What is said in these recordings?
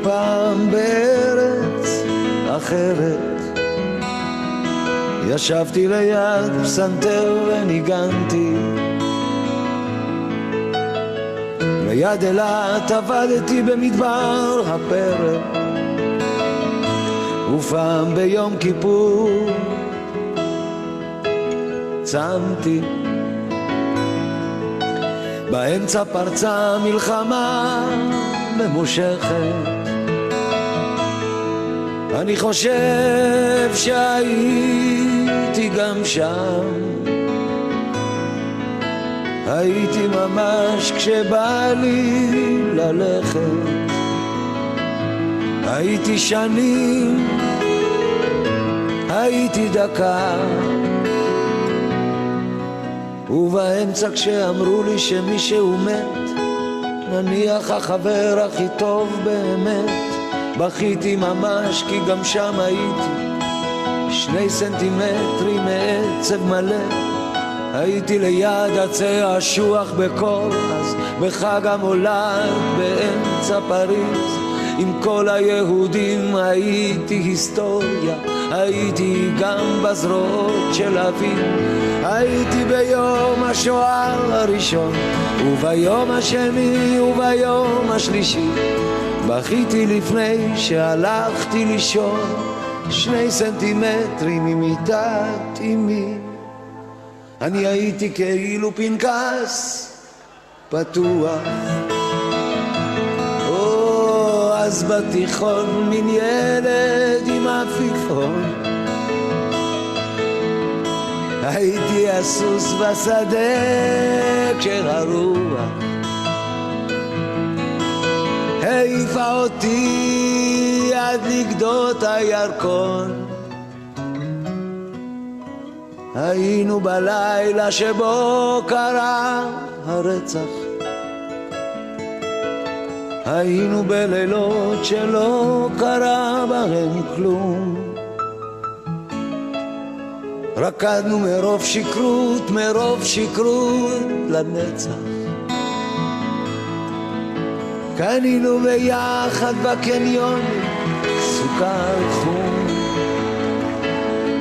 פעם בארץ אחרת, ישבתי ליד פסנתר וניגנתי, ליד אילת עבדתי במדבר הפרא, ופעם ביום כיפור צמתי. באמצע פרצה מלחמה ממושכת, אני חושב שהייתי גם שם, הייתי ממש כשבא לי ללכת, הייתי שנים, הייתי דקה, ובאמצע כשאמרו לי שמישהו מת, נניח החבר הכי טוב באמת, בכיתי ממש כי גם שם הייתי 2 סנטימטרים מעצב מלא, הייתי ליד עצי אשוח בקור, אז בחג המולד באמצע פריז, עם כל היהודים הייתי היסטוריה, הייתי גם בזרועות של אבי, הייתי ביום השואה הראשון, וביום השני וביום השלישי, בכיתי לפני שהלכתי לישון 2 סנטימטרים ממיטת אמי, אני הייתי כאילו פנקס פתוח, אז בתיכון מן ילד עם עפיפון, הייתי הסוס בשדה כשהרוח העיפה אותי עד לגדות הירקון, היינו בלילה שבו קרה הרצח, היינו בלילות שלא קרה בהם כלום, רקדנו מרוב שכרות לנצח, קנינו ביחד בקניון סוכר חום,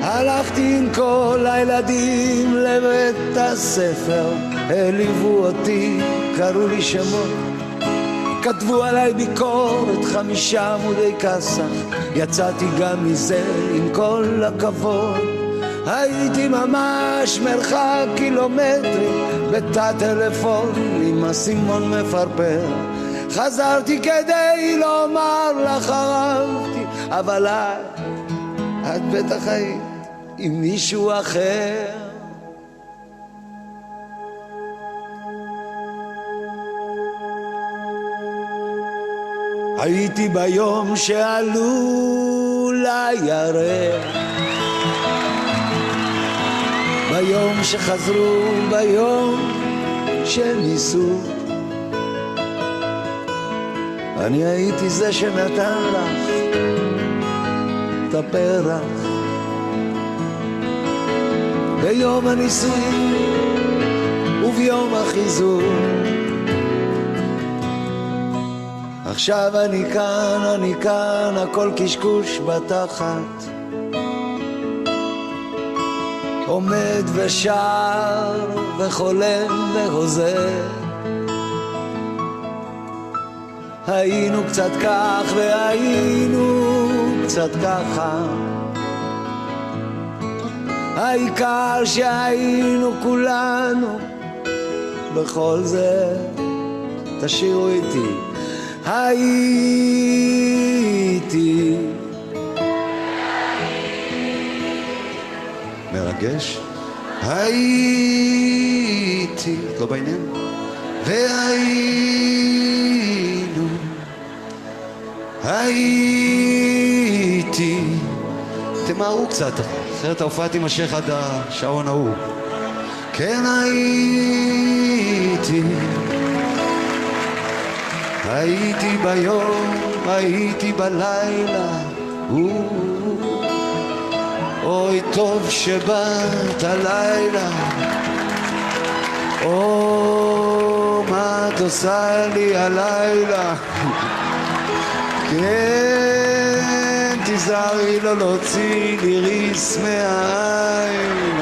הלכתי עם כל הילדים לבית הספר, העליבו אותי, קראו לי שמות, כתבו עליי ביקורת 5 עמודי כסח, יצאתי גם מזה עם כל הכבוד, הייתי ממש מרחק קילומטרים בתא טלפון עם הסימון מפרפר, חזרתי כדי לומר לך אהבתי, אבל את בטח היית עם מישהו אחר. הייתי ביום שעלו לירח, ביום שחזרו, ביום שניסו, אני הייתי זה שנתן לך את הפרח ביום הנישואים וביום החיזור, עכשיו אני כאן, הכל קשקוש בתחת, עומד ושר וחולם והוזר, היינו קצת כך והיינו קצת ככה, העיקר שהיינו כולנו, בכל זה תשירו איתי, הייתי מרגש, הייתי לא בעניין, והיינו, הייתי, תמהרו קצת, אחרת ההופעה תימשך עד השעון ההוא, כן הייתי, הייתי ביום, הייתי בלילה, אוי טוב שבאת הלילה, או מה את עושה לי הלילה, כן, תיזהרי לא להוציא לי ריס מהעין,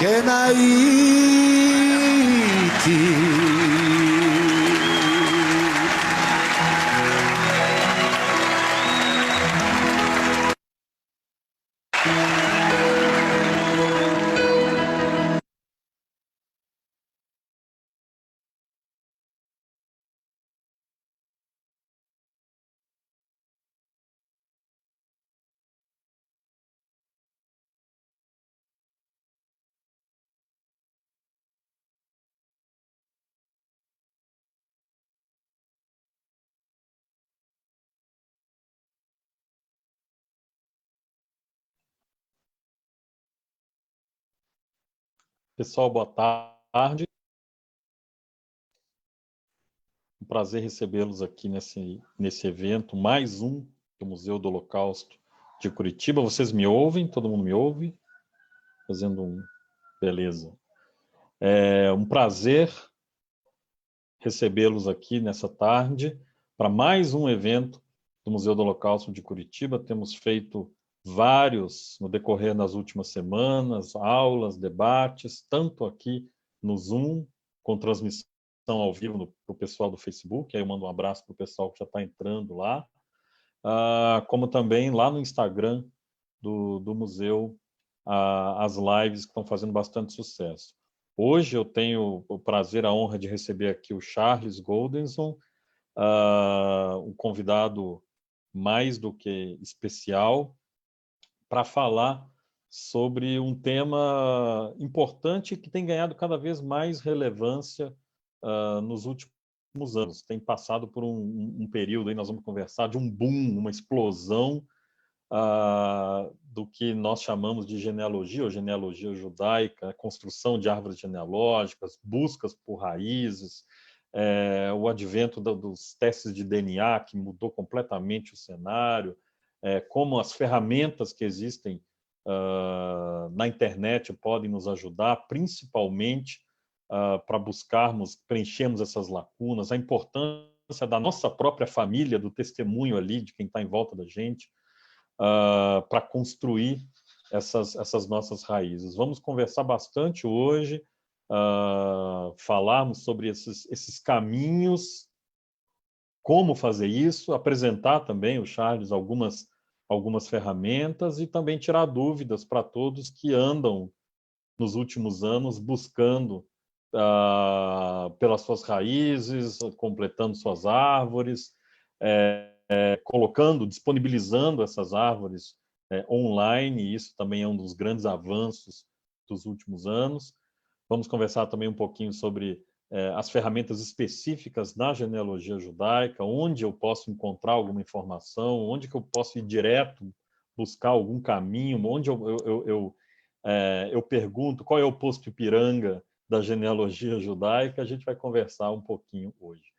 כן הייתי Pessoal, boa tarde. Um prazer recebê-los aqui nesse evento, mais um do Museu do Holocausto de Curitiba. Vocês me ouvem? Todo mundo me ouve? Fazendo um... Beleza. É um prazer recebê-los aqui nessa tarde para mais um evento do Museu do Holocausto de Curitiba. Temos feito vários no decorrer das últimas semanas, aulas, debates, tanto aqui no Zoom, com transmissão ao vivo para o pessoal do Facebook, aí eu mando um abraço para o pessoal que já está entrando lá, como também lá no Instagram do museu, as lives que estão fazendo bastante sucesso. Hoje eu tenho o prazer, a honra de receber aqui o Charles Goldenson, um convidado mais do que especial, para falar sobre um tema importante que tem ganhado cada vez mais relevância nos últimos anos. Tem passado por um período, aí nós vamos conversar, de um boom, uma explosão do que nós chamamos de genealogia, ou genealogia judaica, a construção de árvores genealógicas, buscas por raízes, o advento dos testes de DNA, que mudou completamente o cenário, como as ferramentas que existem na internet podem nos ajudar, principalmente para preenchermos essas lacunas, a importância da nossa própria família, do testemunho ali, de quem está em volta da gente, para construir essas nossas raízes. Vamos conversar bastante hoje, falarmos sobre esses caminhos, como fazer isso, apresentar também, o Charles, algumas ferramentas e também tirar dúvidas para todos que andam, nos últimos anos, buscando pelas suas raízes, completando suas árvores, disponibilizando essas árvores online, e isso também é um dos grandes avanços dos últimos anos. Vamos conversar também um pouquinho sobre as ferramentas específicas na genealogia judaica, onde eu posso encontrar alguma informação, onde que eu posso ir direto buscar algum caminho, onde eu pergunto qual é o posto Ipiranga da genealogia judaica. A gente vai conversar um pouquinho hoje.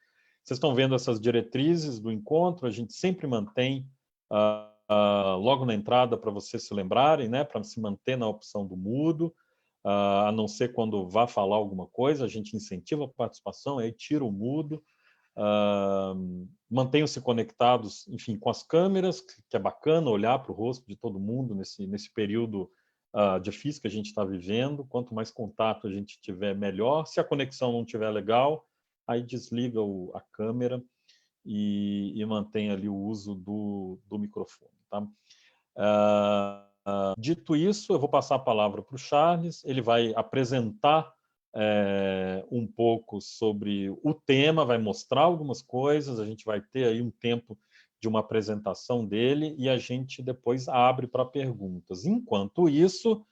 Vocês estão vendo essas diretrizes do encontro, a gente sempre mantém logo na entrada para vocês se lembrarem, né, para se manter na opção do mudo, a não ser quando vá falar alguma coisa, a gente incentiva a participação, aí tira o mudo, mantenham-se conectados, enfim, com as câmeras, que é bacana olhar para o rosto de todo mundo nesse período difícil que a gente está vivendo. Quanto mais contato a gente tiver, melhor. Se a conexão não estiver legal, aí desliga a câmera e mantém ali o uso do microfone. Tá? Dito isso, eu vou passar a palavra para o Charles, ele vai apresentar um pouco sobre o tema, vai mostrar algumas coisas, a gente vai ter aí um tempo de uma apresentação dele e a gente depois abre para perguntas. Enquanto isso,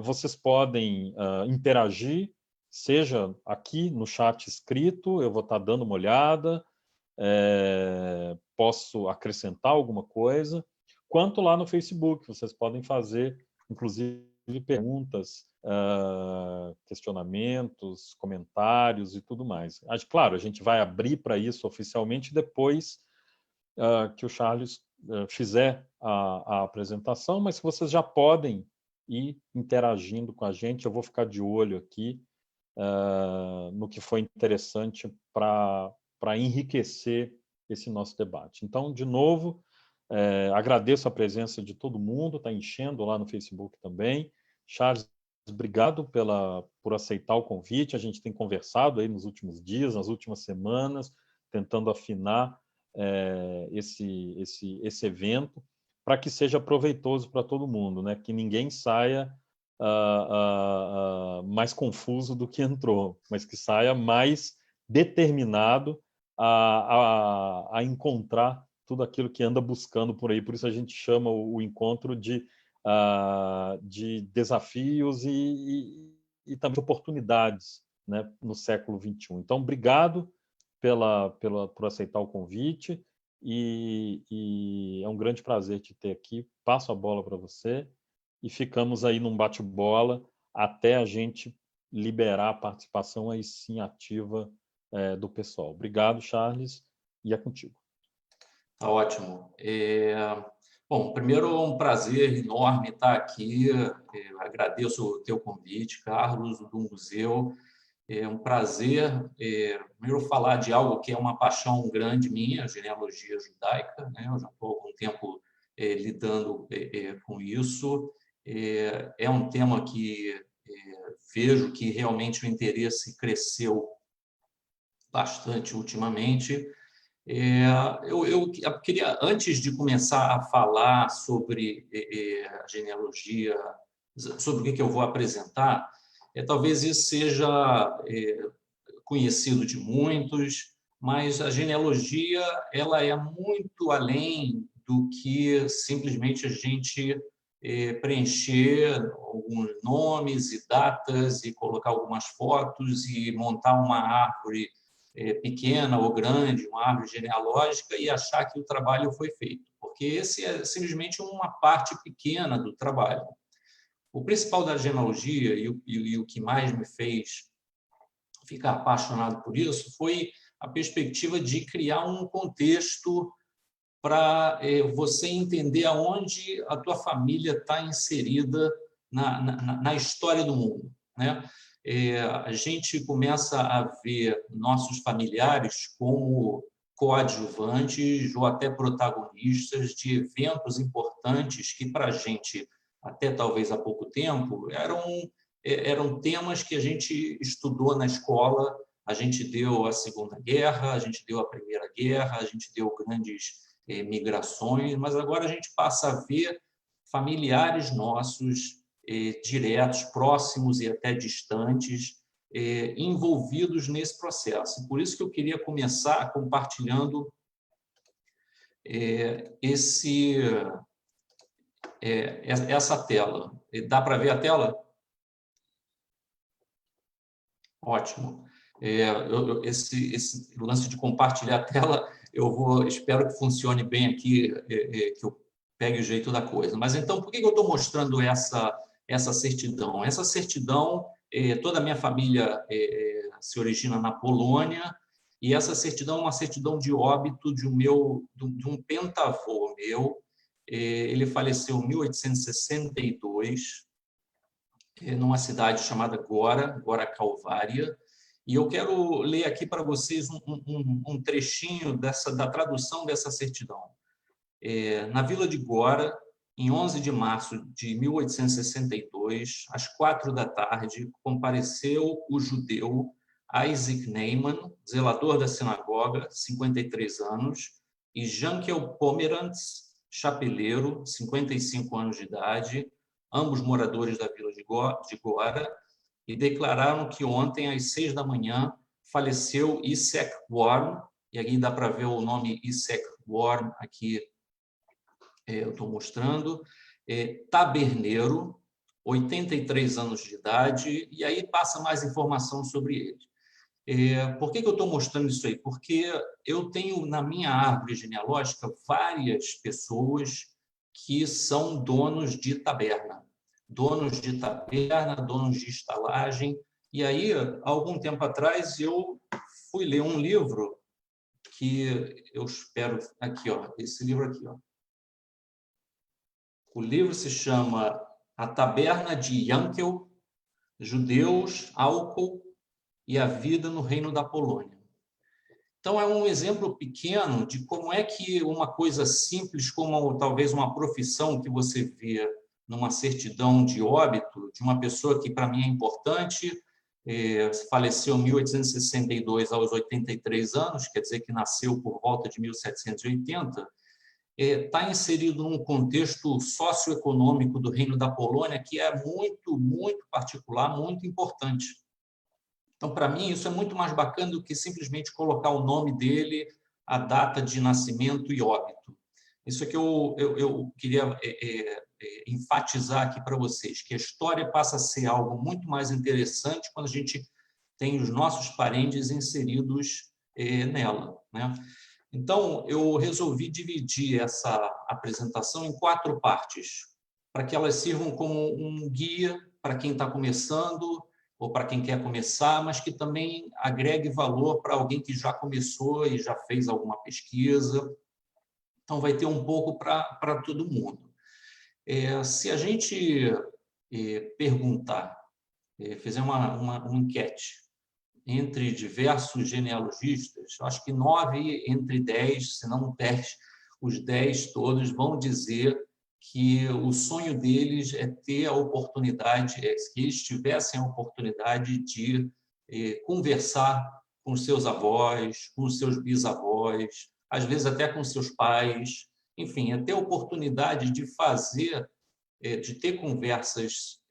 vocês podem interagir, seja aqui no chat escrito, eu vou estar dando uma olhada, posso acrescentar alguma coisa, quanto lá no Facebook, vocês podem fazer, inclusive, perguntas, questionamentos, comentários e tudo mais. Claro, a gente vai abrir para isso oficialmente depois que o Charles fizer a apresentação, mas vocês já podem ir interagindo com a gente, eu vou ficar de olho aqui no que foi interessante para enriquecer esse nosso debate. Então, de novo, agradeço a presença de todo mundo, está enchendo lá no Facebook também. Charles, obrigado por aceitar o convite. A gente tem conversado aí nos últimos dias, nas últimas semanas, tentando afinar esse evento para que seja proveitoso para todo mundo, né? Que ninguém saia mais confuso do que entrou, mas que saia mais determinado a encontrar tudo aquilo que anda buscando por aí. Por isso a gente chama o encontro de desafios e também de oportunidades, né, no século XXI. Então, obrigado por aceitar o convite e é um grande prazer te ter aqui. Passo a bola para você e ficamos aí num bate-bola até a gente liberar a participação aí sim ativa do pessoal. Obrigado, Charles, e é contigo. Tá ótimo. Bom, primeiro, um prazer enorme estar aqui. Agradeço o teu convite, Carlos, do museu. É um prazer, primeiro, falar de algo que é uma paixão grande minha, a genealogia judaica, né? Eu já estou há algum tempo lidando com isso. É um tema que vejo que realmente o interesse cresceu bastante ultimamente. Eu queria, antes de começar a falar sobre a genealogia, sobre o que eu vou apresentar, talvez isso seja conhecido de muitos, mas a genealogia ela é muito além do que simplesmente a gente preencher alguns nomes e datas e colocar algumas fotos e montar uma árvore pequena ou grande, uma árvore genealógica, e achar que o trabalho foi feito, porque esse é simplesmente uma parte pequena do trabalho. O principal da genealogia e o que mais me fez ficar apaixonado por isso foi a perspectiva de criar um contexto para você entender aonde a tua família está inserida na história do mundo, né? A gente começa a ver nossos familiares como coadjuvantes ou até protagonistas de eventos importantes que, para a gente, até talvez há pouco tempo, eram temas que a gente estudou na escola. A gente deu a Segunda Guerra, a gente deu a Primeira Guerra, a gente deu grandes migrações, mas agora a gente passa a ver familiares nossos diretos, próximos e até distantes, envolvidos nesse processo. Por isso que eu queria começar compartilhando essa tela. Dá para ver a tela? Ótimo. Esse lance de compartilhar a tela, espero que funcione bem aqui, que eu pegue o jeito da coisa. Mas então, por que eu estou mostrando essa certidão? Essa certidão, toda a minha família se origina na Polônia, e essa certidão é uma certidão de óbito de um pentavô meu. Ele faleceu em 1862, numa cidade chamada Gora Calvária. E eu quero ler aqui para vocês um trechinho da tradução dessa certidão. Na vila de Gora, em 11 de março de 1862, às 4 da tarde, compareceu o judeu Isaac Neyman, zelador da sinagoga, 53 anos, e Jankel Pomerantz, chapeleiro, 55 anos de idade, ambos moradores da vila de Gora, e declararam que ontem, às 6 da manhã, faleceu Isaac Worm, e aqui dá para ver o nome Isaac Worm, aqui eu estou mostrando, taberneiro, 83 anos de idade, e aí passa mais informação sobre ele. Por que eu estou mostrando isso aí? Porque eu tenho na minha árvore genealógica várias pessoas que são donos de taberna, donos de estalagem. E aí, há algum tempo atrás, eu fui ler um livro que eu espero... Aqui, ó, esse livro aqui. Ó. O livro se chama A Taberna de Yankel, Judeus, Álcool e a vida no Reino da Polônia. Então, é um exemplo pequeno de como é que uma coisa simples, como talvez uma profissão que você vê numa certidão de óbito, de uma pessoa que para mim é importante, faleceu em 1862 aos 83 anos, quer dizer que nasceu por volta de 1780, está inserido num contexto socioeconômico do Reino da Polônia que é muito, muito particular, muito importante. Então, para mim, isso é muito mais bacana do que simplesmente colocar o nome dele, a data de nascimento e óbito. Isso é que eu queria enfatizar aqui para vocês, que a história passa a ser algo muito mais interessante quando a gente tem os nossos parentes inseridos nela, né? Então, eu resolvi dividir essa apresentação em 4 partes, para que elas sirvam como um guia para quem está começando ou para quem quer começar, mas que também agregue valor para alguém que já começou e já fez alguma pesquisa. Então, vai ter um pouco para todo mundo. Se a gente perguntar, fizer uma enquete entre diversos genealogistas, acho que 9 entre 10, se não 10, os 10 todos vão dizer que o sonho deles é ter a oportunidade, que eles tivessem a oportunidade de conversar com os seus avós, com os seus bisavós, às vezes até com seus pais, enfim, é ter a oportunidade de fazer, de ter conversas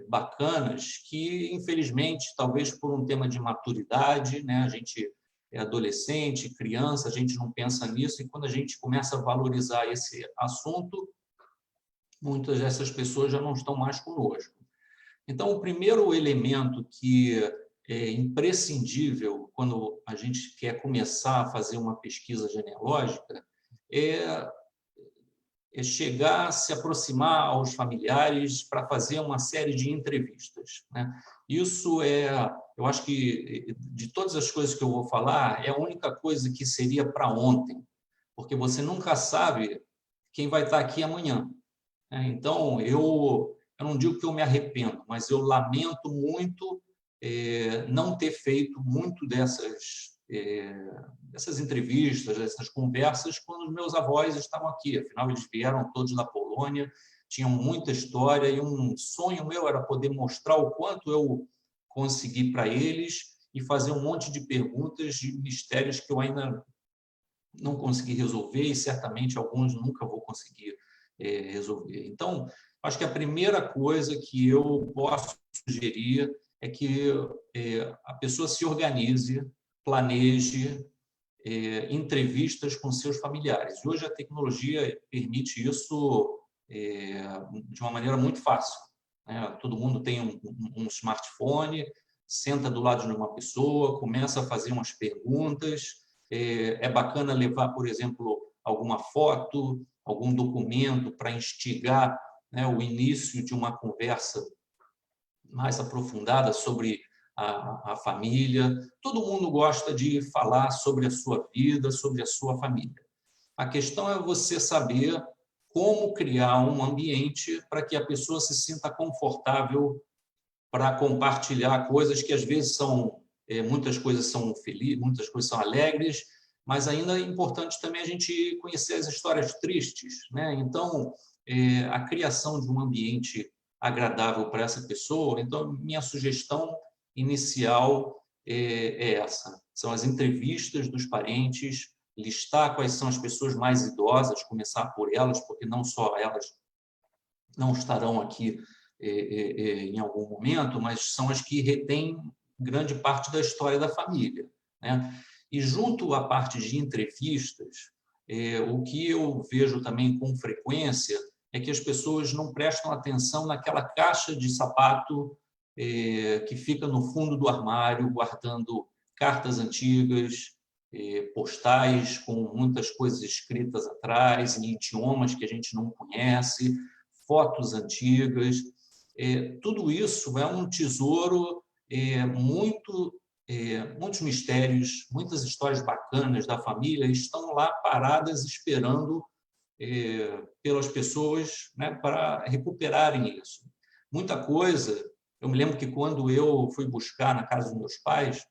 bacanas que, infelizmente, talvez por um tema de maturidade, né, a gente é adolescente, criança, a gente não pensa nisso, e quando a gente começa a valorizar esse assunto, muitas dessas pessoas já não estão mais conosco. Então, o primeiro elemento que é imprescindível quando a gente quer começar a fazer uma pesquisa genealógica é chegar a se aproximar aos familiares para fazer uma série de entrevistas, né? Isso eu acho que, de todas as coisas que eu vou falar, é a única coisa que seria para ontem, porque você nunca sabe quem vai estar aqui amanhã, né? Então, eu não digo que eu me arrependo, mas eu lamento muito não ter feito muito dessas entrevistas, dessas conversas, quando os meus avós estavam aqui. Afinal, eles vieram todos da Polônia, tinham muita história, e um sonho meu era poder mostrar o quanto eu consegui para eles e fazer um monte de perguntas de mistérios que eu ainda não consegui resolver, e certamente alguns nunca vou conseguir resolver. Então, acho que a primeira coisa que eu posso sugerir é que a pessoa se organize, planeje entrevistas com seus familiares. Hoje a tecnologia permite isso de uma maneira muito fácil, né? Todo mundo tem um smartphone, senta do lado de uma pessoa, começa a fazer umas perguntas. É bacana levar, por exemplo, alguma foto, algum documento para instigar, né, o início de uma conversa mais aprofundada sobre a família. Todo mundo gosta de falar sobre a sua vida, sobre a sua família. A questão é você saber como criar um ambiente para que a pessoa se sinta confortável para compartilhar coisas que às vezes muitas coisas são felizes, muitas coisas são alegres, mas ainda é importante também a gente conhecer as histórias tristes, né? Então, a criação de um ambiente agradável para essa pessoa. Então, minha sugestão inicial é essa: são as entrevistas dos parentes, listar quais são as pessoas mais idosas, começar por elas, porque não só elas não estarão aqui em algum momento, mas são as que retêm grande parte da história da família, né? E junto à parte de entrevistas, o que eu vejo também com frequência é que as pessoas não prestam atenção naquela caixa de sapato que fica no fundo do armário, guardando cartas antigas, postais com muitas coisas escritas atrás, em idiomas que a gente não conhece, fotos antigas. Tudo isso é um tesouro, muitos mistérios, muitas histórias bacanas da família estão lá paradas esperando pelas pessoas, né, para recuperarem isso. Muita coisa Eu me lembro que quando eu fui buscar na casa dos meus pais,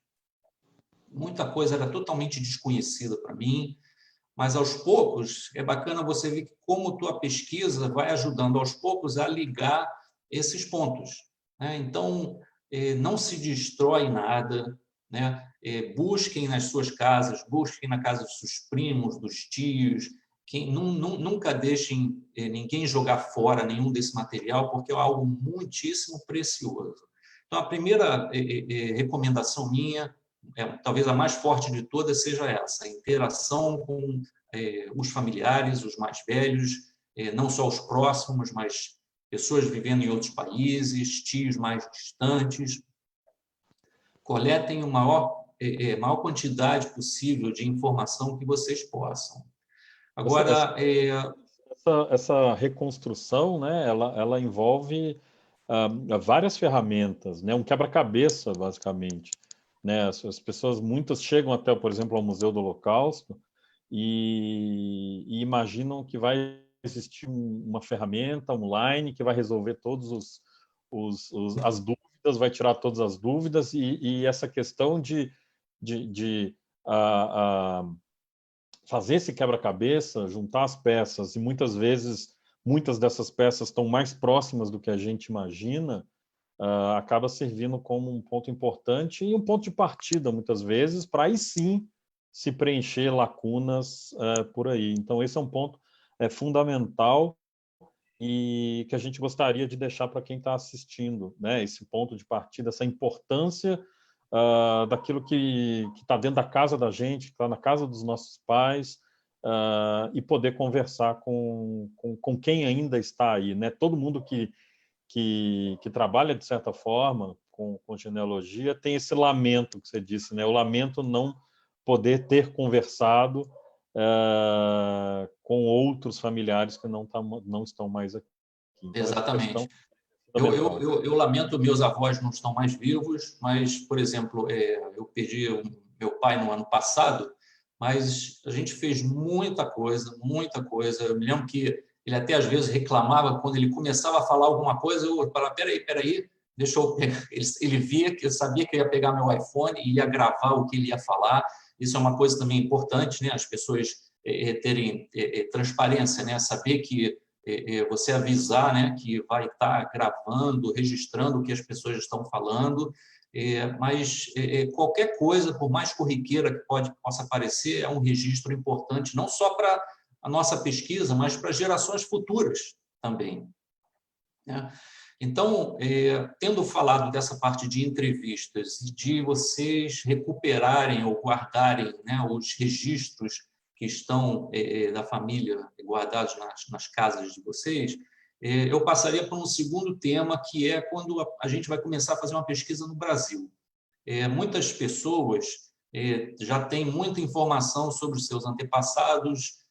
muita coisa era totalmente desconhecida para mim, mas aos poucos é bacana você ver que como tua pesquisa vai ajudando aos poucos a ligar esses pontos, né? Então, não se destrói nada, né? Busquem nas suas casas, busquem na casa dos seus primos, dos tios, nunca deixem ninguém jogar fora nenhum desse material, porque é algo muitíssimo precioso. Então, a primeira recomendação minha, talvez a mais forte de todas, seja essa: a interação com os familiares, os mais velhos, não só os próximos, mas pessoas vivendo em outros países, tios mais distantes. Coletem a maior quantidade possível de informação que vocês possam. Agora, essa reconstrução, né, ela envolve várias ferramentas, né, um quebra-cabeça, basicamente. Né? As pessoas, muitas chegam até, por exemplo, ao Museu do Holocausto e imaginam que vai existir uma ferramenta online que vai resolver todos as dúvidas, vai tirar todas as dúvidas, e essa questão de fazer esse quebra-cabeça, juntar as peças, e muitas vezes, muitas dessas peças estão mais próximas do que a gente imagina, acaba servindo como um ponto importante e um ponto de partida, muitas vezes, para aí sim se preencher lacunas por aí. Então, esse é um ponto fundamental e que a gente gostaria de deixar para quem está assistindo, né? Esse ponto de partida, essa importância daquilo que está dentro da casa da gente, que está na casa dos nossos pais, e poder conversar com quem ainda está aí, né? Todo mundo que trabalha, de certa forma, com genealogia, tem esse lamento que você disse, né? O lamento não poder ter conversado com outros familiares que não estão mais aqui. Então, exatamente. Eu lamento, meus avós não estão mais vivos, mas, por exemplo, eu perdi meu pai no ano passado, mas a gente fez muita coisa, muita coisa. Eu me lembro que ele até às vezes reclamava quando ele começava a falar alguma coisa, eu falava, peraí, deixa eu pegar. Ele via que eu sabia que eu ia pegar meu iPhone e ia gravar o que ele ia falar. Isso é uma coisa também importante, né? As pessoas terem transparência, né? Saber que você avisar, né, que vai estar gravando, registrando o que as pessoas estão falando, mas qualquer coisa, por mais corriqueira que possa parecer, é um registro importante, não só para a nossa pesquisa, mas para gerações futuras também, né? Então, tendo falado dessa parte de entrevistas e de vocês recuperarem ou guardarem, né, os registros que estão da família guardados nas casas de vocês, eu passaria para um segundo tema, que é quando a gente vai começar a fazer uma pesquisa no Brasil. Muitas pessoas já têm muita informação sobre os seus antepassados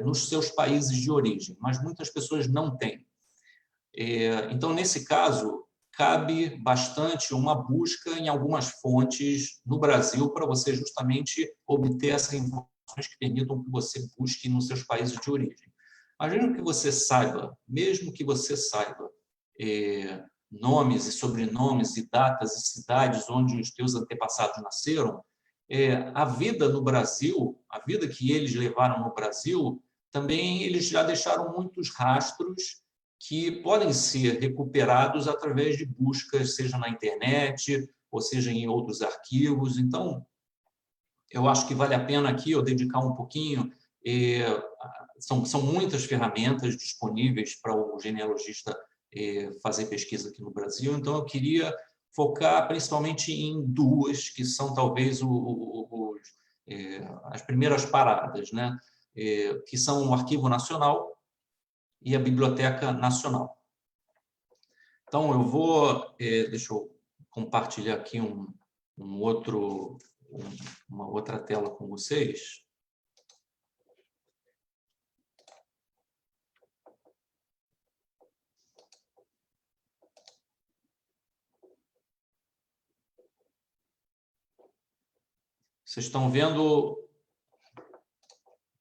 nos seus países de origem, mas muitas pessoas não têm. Então, nesse caso, cabe bastante uma busca em algumas fontes no Brasil para você justamente obter essas informações que permitam que você busque nos seus países de origem. Imagina que você saiba, mesmo que você saiba nomes e sobrenomes e datas e cidades onde os teus antepassados nasceram, a vida no Brasil, a vida que eles levaram no Brasil, também eles já deixaram muitos rastros que podem ser recuperados através de buscas, seja na internet, ou seja em outros arquivos. Então, eu acho que vale a pena aqui eu dedicar um pouquinho. São muitas ferramentas disponíveis para o genealogista fazer pesquisa aqui no Brasil, então eu queria focar principalmente em duas, que são talvez as primeiras paradas, né? Que são o Arquivo Nacional e a Biblioteca Nacional. Então, eu vou... deixa eu compartilhar aqui uma outra tela com vocês. Vocês estão vendo?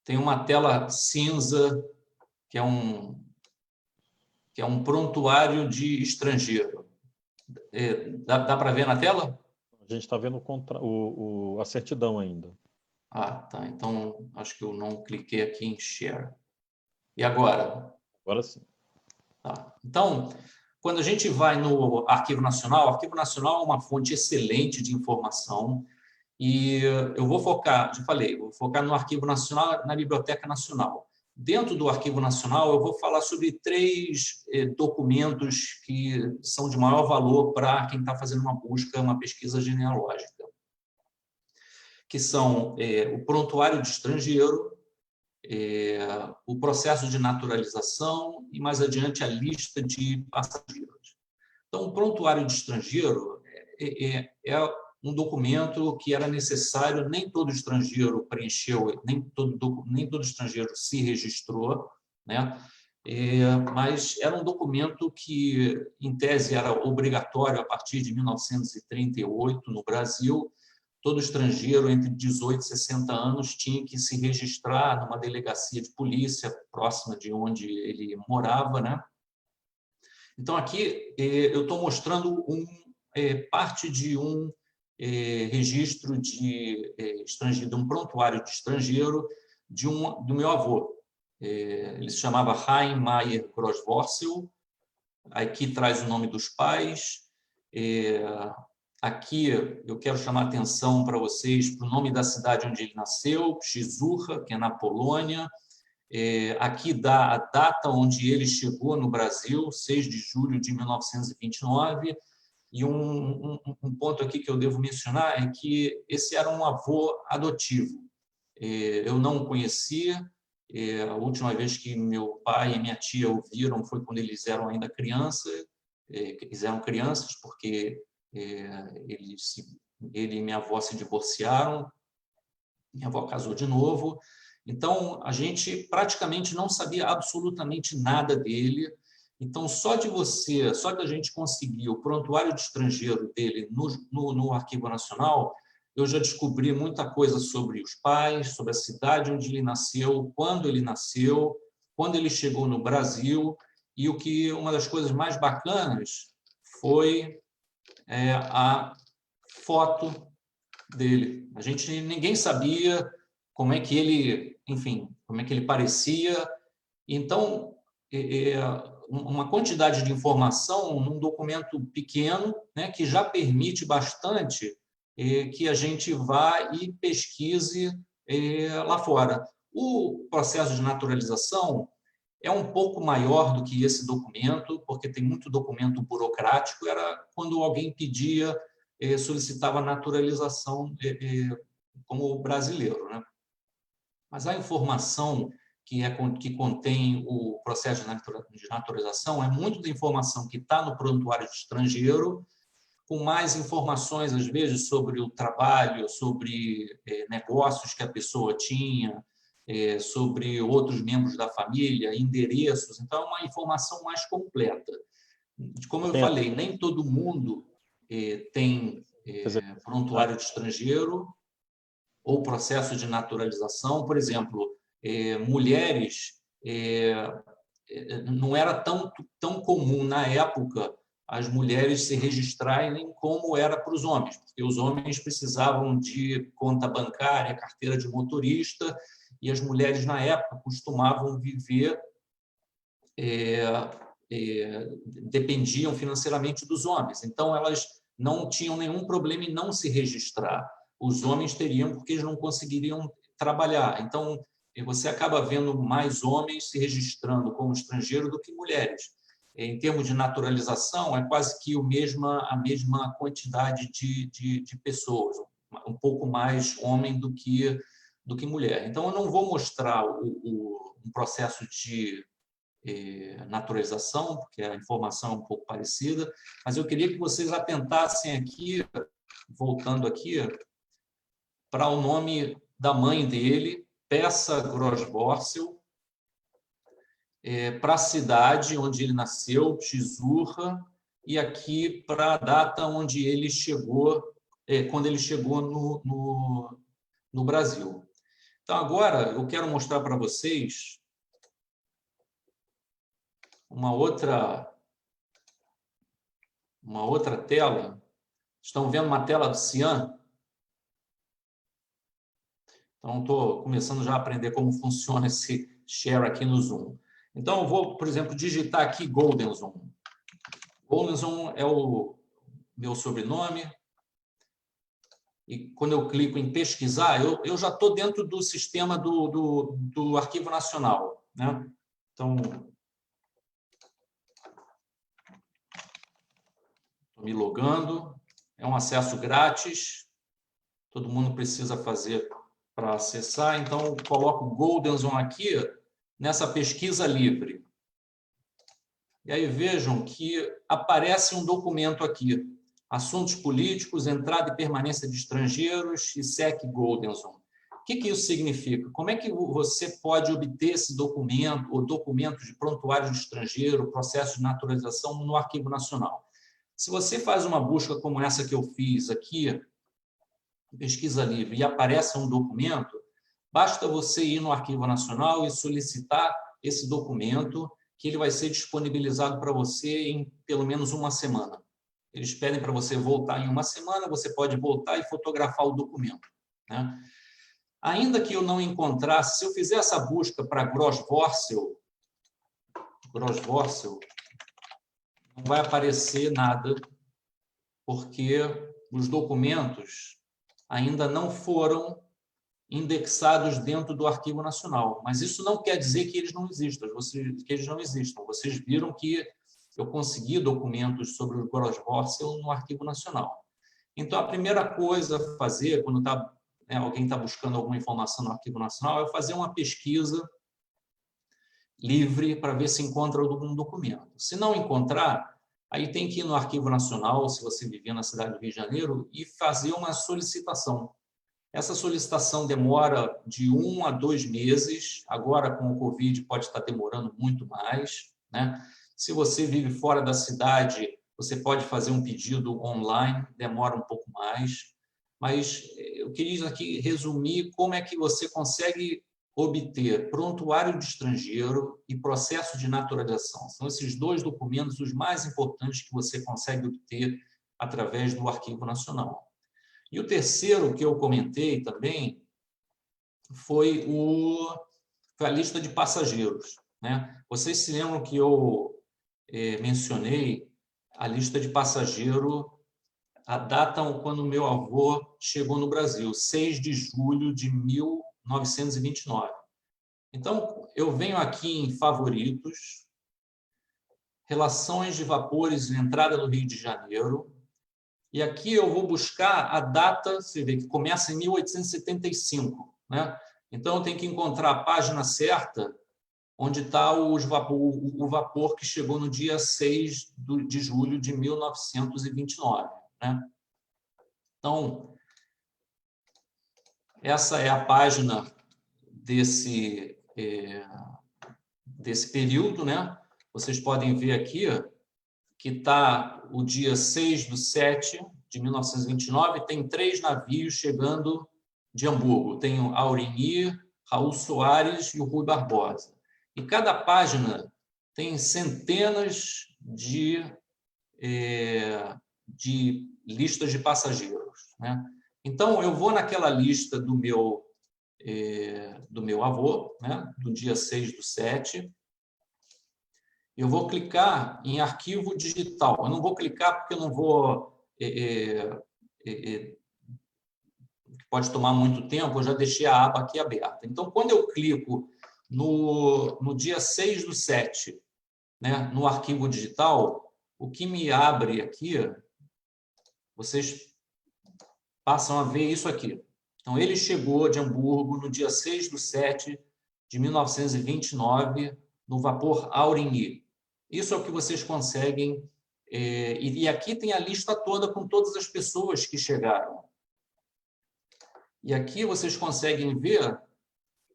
Tem uma tela cinza, que é um prontuário de estrangeiro. Dá para ver na tela? A gente está vendo a certidão ainda. Ah, tá. Então, acho que eu não cliquei aqui em Share. E agora? Agora sim. Tá. Então, quando a gente vai no Arquivo Nacional, o Arquivo Nacional é uma fonte excelente de informação e eu vou focar, já falei, vou focar no Arquivo Nacional, na Biblioteca Nacional. Dentro do Arquivo Nacional, eu vou falar sobre 3 documentos que são de maior valor para quem está fazendo uma busca, uma pesquisa genealógica, que são o Prontuário de Estrangeiro, o processo de naturalização e, mais adiante, a lista de passageiros. Então, o Prontuário de Estrangeiro é um documento que era necessário, nem todo estrangeiro preencheu, nem todo estrangeiro se registrou, né? Mas era um documento que, em tese, era obrigatório a partir de 1938 no Brasil. Todo estrangeiro entre 18 e 60 anos tinha que se registrar numa delegacia de polícia próxima de onde ele morava, né? Então, aqui eu estou mostrando parte de um registro de estrangeiro, de um prontuário de estrangeiro do meu avô. Ele se chamava Hein Mayer Grossworcel. Aqui traz o nome dos pais. Aqui eu quero chamar a atenção para vocês para o nome da cidade onde ele nasceu, Przysucha, que é na Polônia. Aqui dá a data onde ele chegou no Brasil, 6 de julho de 1929. E um ponto aqui que eu devo mencionar é que esse era um avô adotivo. Eu não o conhecia. A última vez que meu pai e minha tia o viram foi quando eles eram ainda crianças. Eles eram crianças porque ele e minha avó se divorciaram. Minha avó casou de novo. Então, a gente praticamente não sabia absolutamente nada dele. Então, só da gente conseguir o prontuário de estrangeiro dele no Arquivo Nacional, eu já descobri muita coisa sobre os pais, sobre a cidade onde ele nasceu, quando ele chegou no Brasil, e uma das coisas mais bacanas foi a foto dele. Ninguém sabia como é que ele, enfim, como é que ele parecia. Então, uma quantidade de informação num documento pequeno, né, que já permite bastante que a gente vá e pesquise lá fora. O processo de naturalização é um pouco maior do que esse documento, porque tem muito documento burocrático. Era quando alguém pedia, solicitava naturalização como brasileiro, né? Mas a informação que contém o processo de naturalização é muito da informação que está no prontuário de estrangeiro, com mais informações, às vezes, sobre o trabalho, sobre negócios que a pessoa tinha, sobre outros membros da família, endereços. Então, é uma informação mais completa. Como eu falei, nem todo mundo tem prontuário de estrangeiro ou processo de naturalização. Por exemplo, mulheres, não era tão comum na época as mulheres se registrarem como era para os homens, porque os homens precisavam de conta bancária, carteira de motorista, e as mulheres na época costumavam viver, dependiam financeiramente dos homens. Então, elas não tinham nenhum problema em não se registrar. Os homens teriam, porque eles não conseguiriam trabalhar. Então, você acaba vendo mais homens se registrando como estrangeiro do que mulheres. Em termos de naturalização, é quase que a mesma quantidade de pessoas, um pouco mais homem do que mulher. Então, eu não vou mostrar um processo de naturalização, porque a informação é um pouco parecida, mas eu queria que vocês atentassem aqui, voltando aqui, para o nome da mãe dele, Peça Grossworcel, para a cidade onde ele nasceu, Przysucha, e aqui para a data onde ele chegou, quando ele chegou no Brasil. Então, agora eu quero mostrar para vocês uma outra uma outra tela. Estão vendo uma tela do Cian? Então, estou começando já a aprender como funciona esse share aqui no Zoom. Então, eu vou, por exemplo, digitar aqui Golden Zoom. Golden Zoom é o meu sobrenome. E quando eu clico em pesquisar, eu já estou dentro do sistema do Arquivo Nacional, né? Então, estou me logando. É um acesso grátis. Todo mundo precisa fazer para acessar. Então, coloco Golden Zoom aqui nessa pesquisa livre. E aí vejam que aparece um documento aqui. Assuntos políticos, entrada e permanência de estrangeiros e SEC Golden Zoom. O que isso significa? Como é que você pode obter esse documento, ou documentos de prontuário de estrangeiro, processo de naturalização no Arquivo Nacional? Se você faz uma busca como essa que eu fiz aqui, pesquisa livre, e aparece um documento, basta você ir no Arquivo Nacional e solicitar esse documento, que ele vai ser disponibilizado para você em pelo menos uma semana. Eles pedem para você voltar em uma semana, você pode voltar e fotografar o documento, né? Ainda que eu não encontrasse, se eu fizer essa busca para Grossworcel, não vai aparecer nada, porque os documentos ainda não foram indexados dentro do Arquivo Nacional. Mas isso não quer dizer que eles não existam. Vocês viram que eu consegui documentos sobre o Grossworcel no Arquivo Nacional. Então, a primeira coisa a fazer, quando alguém está buscando alguma informação no Arquivo Nacional, é fazer uma pesquisa livre para ver se encontra algum documento. Se não encontrar, aí tem que ir no Arquivo Nacional, se você viver na cidade do Rio de Janeiro, e fazer uma solicitação. Essa solicitação demora de 1 a 2 meses. Agora, com o Covid, pode estar demorando muito mais, né? Se você vive fora da cidade, você pode fazer um pedido online, demora um pouco mais. Mas eu queria aqui resumir como é que você consegue obter prontuário de estrangeiro e processo de naturalização. São esses dois documentos os mais importantes que você consegue obter através do Arquivo Nacional. E o terceiro que eu comentei também foi a lista de passageiros, né? Vocês se lembram que eu mencionei a lista de passageiro, a data quando meu avô chegou no Brasil, 6 de julho de 1929. Então, eu venho aqui em favoritos, relações de vapores de entrada no Rio de Janeiro, e aqui eu vou buscar a data, você vê que começa em 1875, né? Então, eu tenho que encontrar a página certa, onde está o vapor que chegou no dia 6 de julho de 1929, né? Então, essa é a página desse período, né? Vocês podem ver aqui que está o dia 6/7 de 1929, tem 3 navios chegando de Hamburgo. Tem o Aurigny, Raul Soares e o Rui Barbosa. E cada página tem centenas de listas de passageiros, né? Então, eu vou naquela lista do meu avô, né? Do dia 6/7. Eu vou clicar em arquivo digital. Eu não vou clicar porque eu não vou... pode tomar muito tempo, eu já deixei a aba aqui aberta. Então, quando eu clico no dia 6/7, né, no arquivo digital, o que me abre aqui, vocês passam a ver isso aqui. Então, ele chegou de Hamburgo no dia 6/7 de 1929, no vapor Aurigny. Isso é o que vocês conseguem. E aqui tem a lista toda com todas as pessoas que chegaram. E aqui vocês conseguem ver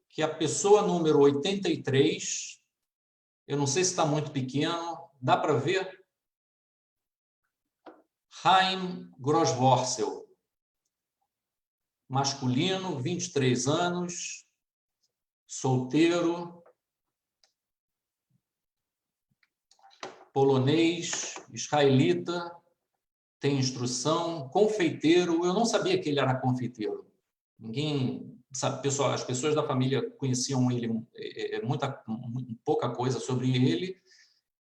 que a pessoa número 83, eu não sei se está muito pequeno, dá para ver? Haim Grossworcel, masculino, 23 anos, solteiro, polonês, israelita, tem instrução, confeiteiro. Eu não sabia que ele era confeiteiro. Ninguém sabe, as pessoas da família conheciam ele, pouca coisa sobre ele.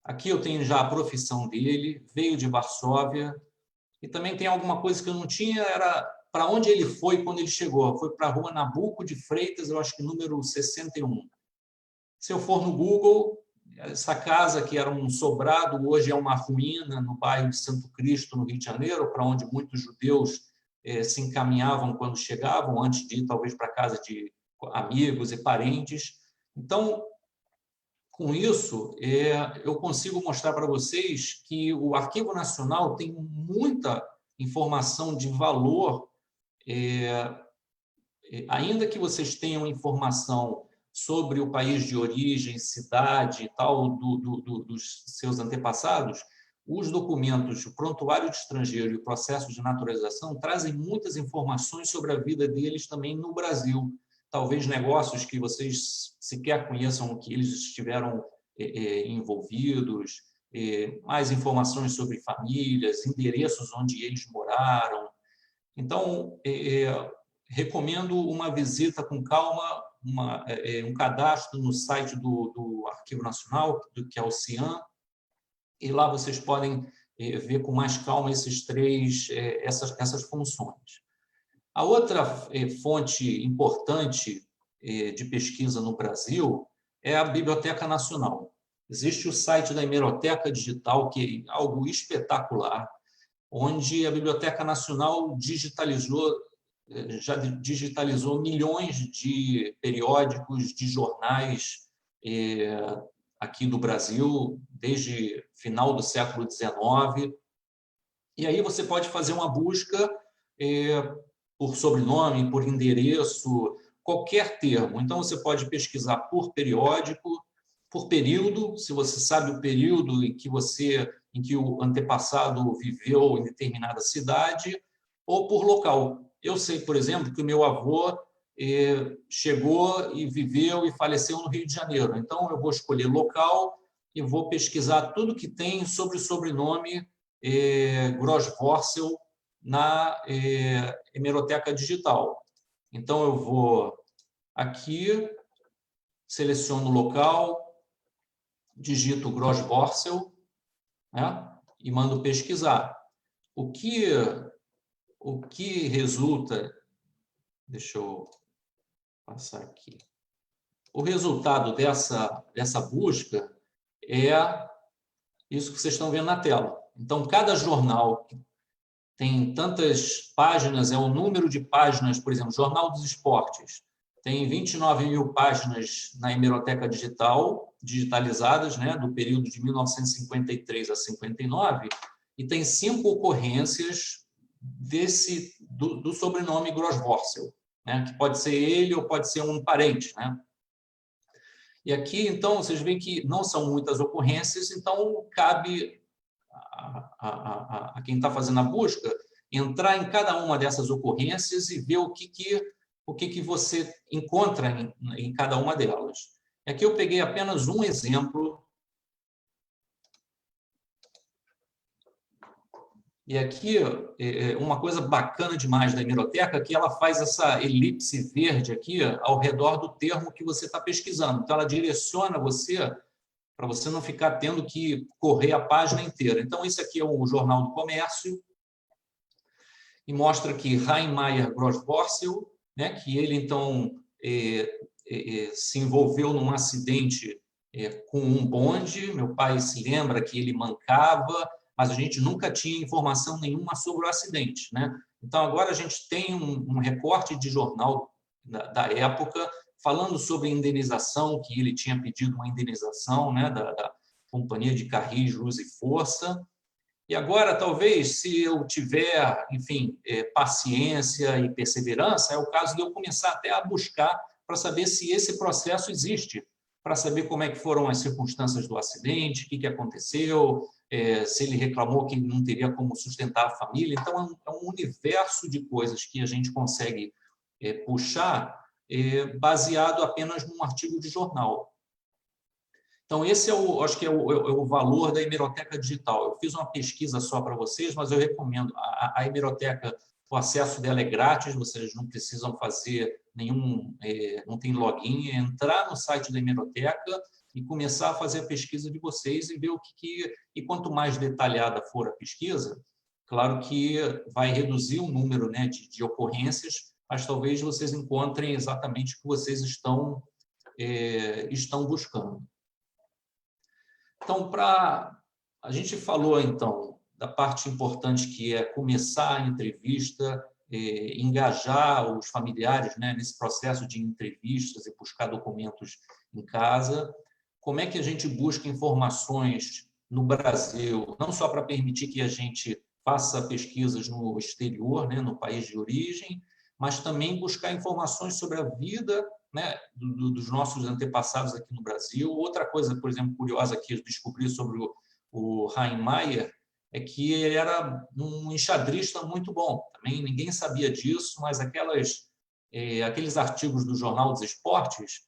Aqui eu tenho já a profissão dele, veio de Varsóvia, e também tem alguma coisa que eu não tinha, era para onde ele foi quando ele chegou. Foi para a rua Nabuco de Freitas, eu acho que número 61. Se eu for no Google, essa casa que era um sobrado, hoje é uma ruína no bairro de Santo Cristo, no Rio de Janeiro, para onde muitos judeus se encaminhavam quando chegavam, antes de ir talvez para a casa de amigos e parentes. Então, com isso, eu consigo mostrar para vocês que o Arquivo Nacional tem muita informação de valor, ainda que vocês tenham informação sobre o país de origem, cidade e tal, dos seus antepassados, os documentos, o prontuário de estrangeiro e o processo de naturalização trazem muitas informações sobre a vida deles também no Brasil. Talvez negócios que vocês sequer conheçam, que eles estiveram envolvidos, mais informações sobre famílias, endereços onde eles moraram. Então, recomendo uma visita com calma, um cadastro no site do Arquivo Nacional, que é o CIAN, e lá vocês podem ver com mais calma essas funções. A outra fonte importante de pesquisa no Brasil é a Biblioteca Nacional. Existe o site da Hemeroteca Digital, que é algo espetacular, onde a Biblioteca Nacional já digitalizou milhões de periódicos, de jornais aqui do Brasil, desde final do século XIX. E aí você pode fazer uma busca por sobrenome, por endereço, qualquer termo. Então, você pode pesquisar por periódico, por período, se você sabe o período em que o antepassado viveu em determinada cidade, ou por local. Eu sei, por exemplo, que o meu avô chegou e viveu e faleceu no Rio de Janeiro. Então, eu vou escolher local e vou pesquisar tudo que tem sobre o sobrenome Grossworcel na Hemeroteca Digital. Então, eu vou aqui, seleciono o local, digito Grossworcel, né, e mando pesquisar. O que resulta... Deixa eu passar aqui. O resultado dessa busca é isso que vocês estão vendo na tela. Então, cada jornal tem tantas páginas, é o número de páginas, por exemplo, Jornal dos Esportes, tem 29.000 páginas na Hemeroteca Digital, digitalizadas, né, do período de 1953 a 59, e tem 5 ocorrências do sobrenome Grossworcel, né, que pode ser ele ou pode ser um parente, né? E aqui, então, vocês veem que não são muitas ocorrências, então cabe a quem está fazendo a busca entrar em cada uma dessas ocorrências e ver o que você encontra em cada uma delas. Aqui eu peguei apenas um exemplo. E aqui, uma coisa bacana demais da Hemeroteca, que ela faz essa elipse verde aqui ao redor do termo que você está pesquisando. Então, ela direciona você para você não ficar tendo que correr a página inteira. Então, esse aqui é o Jornal do Comércio, e mostra que Reinmeier Grossworcel, né, que ele, então, se envolveu num acidente com um bonde. Meu pai se lembra que ele mancava, mas a gente nunca tinha informação nenhuma sobre o acidente, né? Então, agora a gente tem um recorte de jornal da época falando sobre indenização, que ele tinha pedido uma indenização, né, da Companhia de Carris, Luz e Força. E agora, talvez, se eu tiver, enfim, paciência e perseverança, é o caso de eu começar até a buscar para saber se esse processo existe, para saber como é que foram as circunstâncias do acidente, o que aconteceu, se ele reclamou que não teria como sustentar a família. Então, é um universo de coisas que a gente consegue puxar baseado apenas num artigo de jornal. Então, esse acho que é o valor da hemeroteca digital. Eu fiz uma pesquisa só para vocês, mas eu recomendo. A hemeroteca, o acesso dela é grátis, vocês não precisam fazer nenhum, não tem login, é entrar no site da hemeroteca e começar a fazer a pesquisa de vocês e ver e quanto mais detalhada for a pesquisa, claro que vai reduzir o número, né, de ocorrências, mas talvez vocês encontrem exatamente o que vocês estão buscando. Então, a gente falou, então, da parte importante que é começar a entrevista, engajar os familiares, né, nesse processo de entrevistas e buscar documentos em casa. Como é que a gente busca informações no Brasil, não só para permitir que a gente faça pesquisas no exterior, né, no país de origem, mas também buscar informações sobre a vida, né, dos nossos antepassados aqui no Brasil. Outra coisa, por exemplo, curiosa que eu descobri sobre o Reinmeier é que ele era um enxadrista muito bom. Também ninguém sabia disso, mas aqueles artigos do Jornal dos Esportes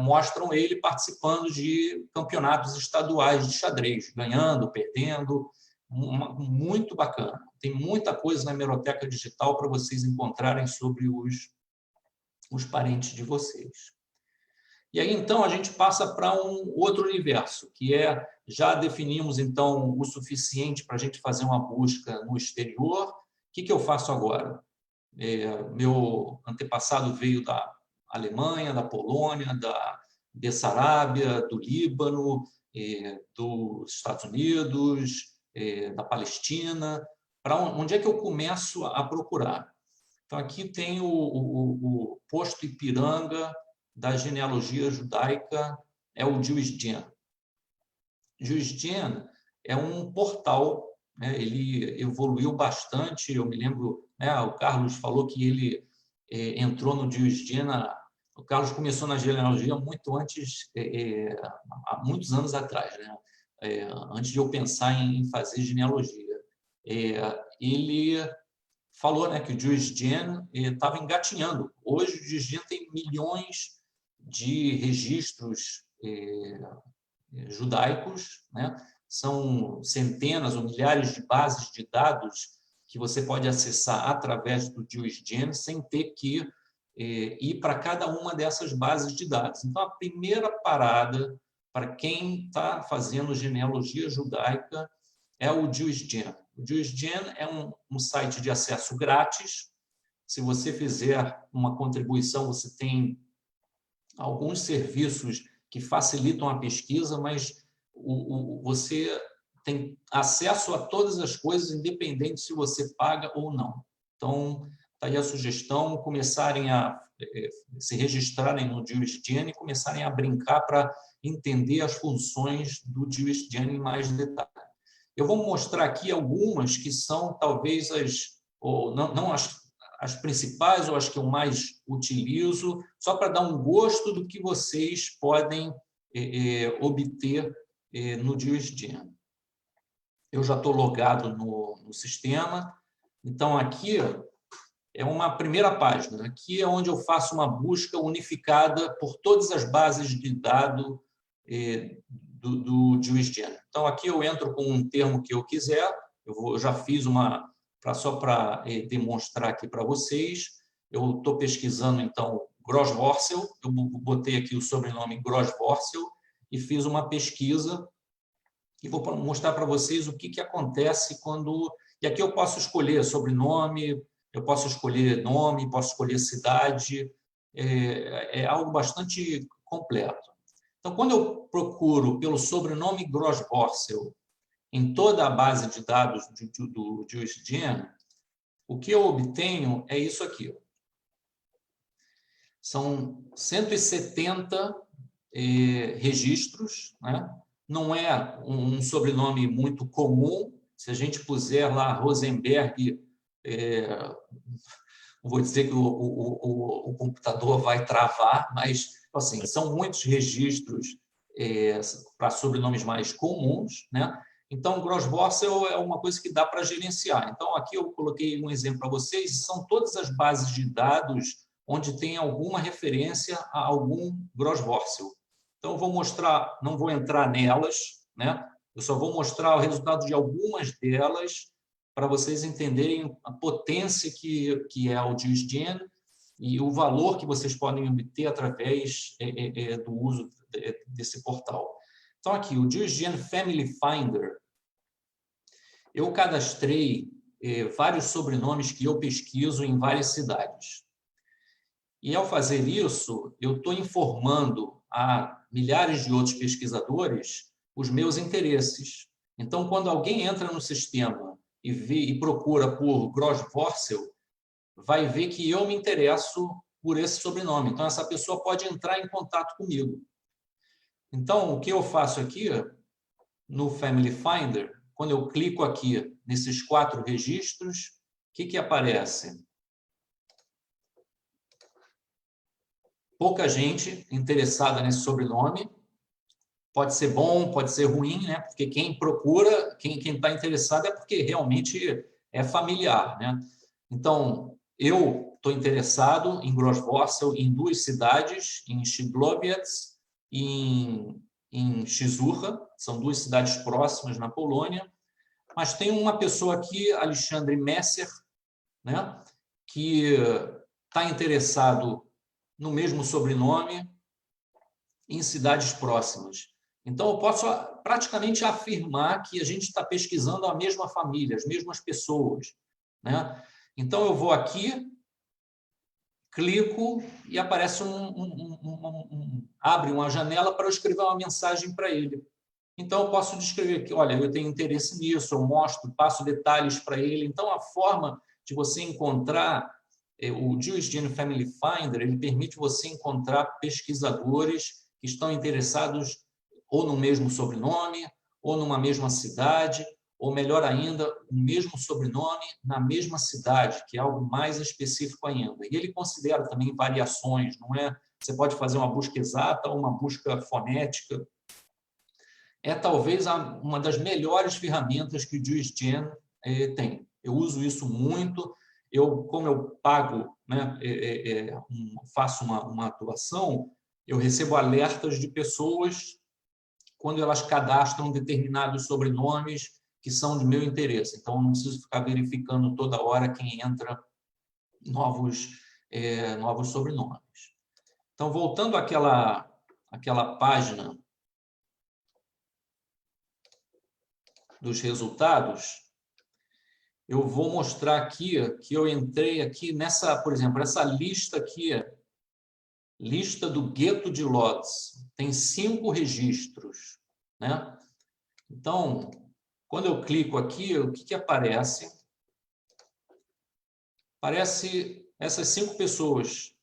mostram ele participando de campeonatos estaduais de xadrez, ganhando, perdendo, muito bacana. Tem muita coisa na hemeroteca digital para vocês encontrarem sobre os parentes de vocês. E aí, então, a gente passa para um outro universo, que já definimos, então, o suficiente para a gente fazer uma busca no exterior. O que eu faço agora? Meu antepassado veio da Alemanha, da Polônia, da Bessarábia, do Líbano, dos Estados Unidos, da Palestina. Onde é que eu começo a procurar? Então, aqui tem o posto Ipiranga da genealogia judaica, é o JewishGen. JewishGen é um portal, né, ele evoluiu bastante, eu me lembro, né, o Carlos falou que ele entrou no JewishGen, o Carlos começou na genealogia muito antes, há muitos anos atrás, né, antes de eu pensar em fazer genealogia. Ele falou, né, que o JewishGen estava engatinhando. Hoje o JewishGen tem milhões de registros judaicos, né? São centenas ou milhares de bases de dados que você pode acessar através do JewishGen sem ter que ir para cada uma dessas bases de dados. Então, a primeira parada para quem está fazendo genealogia judaica é o JewishGen. O JewishGen é um site de acesso grátis. Se você fizer uma contribuição, você tem alguns serviços que facilitam a pesquisa, mas você tem acesso a todas as coisas, independente se você paga ou não. Então, está aí a sugestão, começarem a se registrarem no JewishGen e começarem a brincar para entender as funções do JewishGen em mais detalhe. Eu vou mostrar aqui algumas que são talvez não as principais ou as que eu mais utilizo, só para dar um gosto do que vocês podem obter no JewishGen. Eu já estou logado no sistema, então aqui é uma primeira página. Aqui é onde eu faço uma busca unificada por todas as bases de dados do JewishGen. Então, aqui eu entro com um termo que eu quiser, eu já fiz só para demonstrar aqui para vocês, eu estou pesquisando, então, Grossworcel, eu botei aqui o sobrenome Grossworcel e fiz uma pesquisa e vou mostrar para vocês o que acontece quando... E aqui eu posso escolher sobrenome, eu posso escolher nome, posso escolher cidade, é algo bastante completo. Então, quando eu procuro pelo sobrenome Grossworcel em toda a base de dados do JewishGen, o que eu obtenho é isso aqui. São 170 registros, né? Não é um sobrenome muito comum. Se a gente puser lá Rosenberg, vou dizer que o computador vai travar, mas assim, são muitos registros para sobrenomes mais comuns, né? Então, Grossworcel é uma coisa que dá para gerenciar. Então, aqui eu coloquei um exemplo para vocês, são todas as bases de dados onde tem alguma referência a algum Grossworcel. Então, eu vou mostrar, não vou entrar nelas, né? Eu só vou mostrar o resultado de algumas delas para vocês entenderem a potência que é o JuiceGen e o valor que vocês podem obter através do uso desse portal. Então, aqui, o JuiceGen Family Finder, eu cadastrei vários sobrenomes que eu pesquiso em várias cidades. E, ao fazer isso, eu estou informando a milhares de outros pesquisadores os meus interesses. Então, quando alguém entra no sistema e procura por Gross-Worcel, vai ver que eu me interesso por esse sobrenome. Então, essa pessoa pode entrar em contato comigo. Então, o que eu faço aqui no Family Finder, quando eu clico aqui nesses 4 registros, o que aparece? Pouca gente interessada nesse sobrenome. Pode ser bom, pode ser ruim, né? Porque quem procura, quem está interessado é porque realmente é familiar, né? Então, eu estou interessado em Gross-Worcel em 2 cidades, em Szyblowiec e em Chizurra, são 2 cidades próximas na Polônia, mas tem uma pessoa aqui, Alexandre Messer, né? Que está interessado no mesmo sobrenome em cidades próximas. Então, eu posso praticamente afirmar que a gente está pesquisando a mesma família, as mesmas pessoas, né? Então, eu vou aqui, clico e aparece abre uma janela para eu escrever uma mensagem para ele. Então, eu posso descrever que, olha, eu tenho interesse nisso, eu mostro, passo detalhes para ele. Então, a forma de você encontrar o JuiceGen Family Finder, ele permite você encontrar pesquisadores que estão interessados ou no mesmo sobrenome, ou numa mesma cidade, ou melhor ainda, o mesmo sobrenome na mesma cidade, que é algo mais específico ainda. E ele considera também variações, não é? Você pode fazer uma busca exata ou uma busca fonética. É talvez uma das melhores ferramentas que o JuiceGen tem. Eu uso isso muito. Como eu pago, né, faço uma atuação, eu recebo alertas de pessoas quando elas cadastram determinados sobrenomes que são de meu interesse. Então, eu não preciso ficar verificando toda hora quem entra novos sobrenomes. Então, voltando àquela página dos resultados, eu vou mostrar aqui que eu entrei aqui nessa, por exemplo, essa lista aqui, lista do gueto de Lodz, tem 5 registros, né? Então, quando eu clico aqui, o que aparece? Aparece essas 5 pessoas.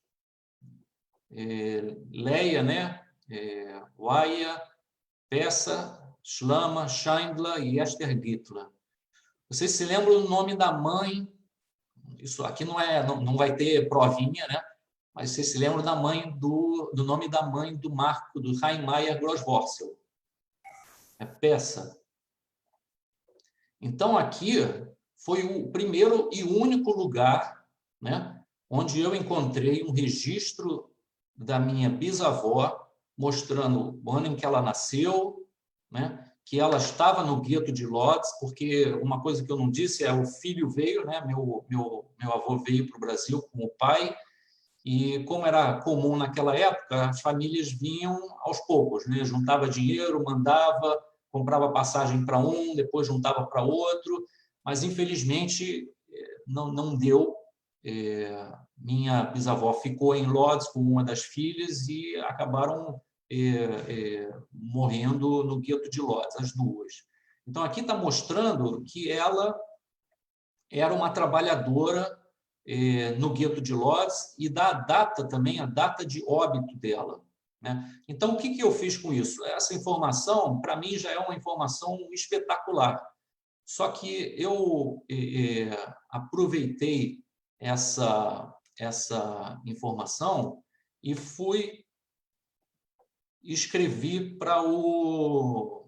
Leia, né? Waia, Pessa, Schlama, Scheindler e Esther Gittler. Vocês se lembram do nome da mãe? Isso aqui não vai ter provinha, né? Mas vocês se lembram da mãe do nome da mãe do Marco, do Reinmeier Gross-Worcel. É Pessa. Então, aqui foi o primeiro e único lugar, né, onde eu encontrei um registro da minha bisavó, mostrando o ano em que ela nasceu, né, que ela estava no gueto de Lodz, porque uma coisa que eu não disse é o filho veio, né, meu avô veio para o Brasil com o pai, e como era comum naquela época, as famílias vinham aos poucos, né, juntava dinheiro, mandava, comprava passagem para um, depois juntava para outro, mas infelizmente não deu. Minha bisavó ficou em Lodz com uma das filhas e acabaram morrendo no gueto de Lodz, as 2. Então, aqui está mostrando que ela era uma trabalhadora no gueto de Lodz e dá a data também, a data de óbito dela, né? Então, o que eu fiz com isso? Essa informação, para mim, já é uma informação espetacular. Só que eu aproveitei essa informação e escrevi para o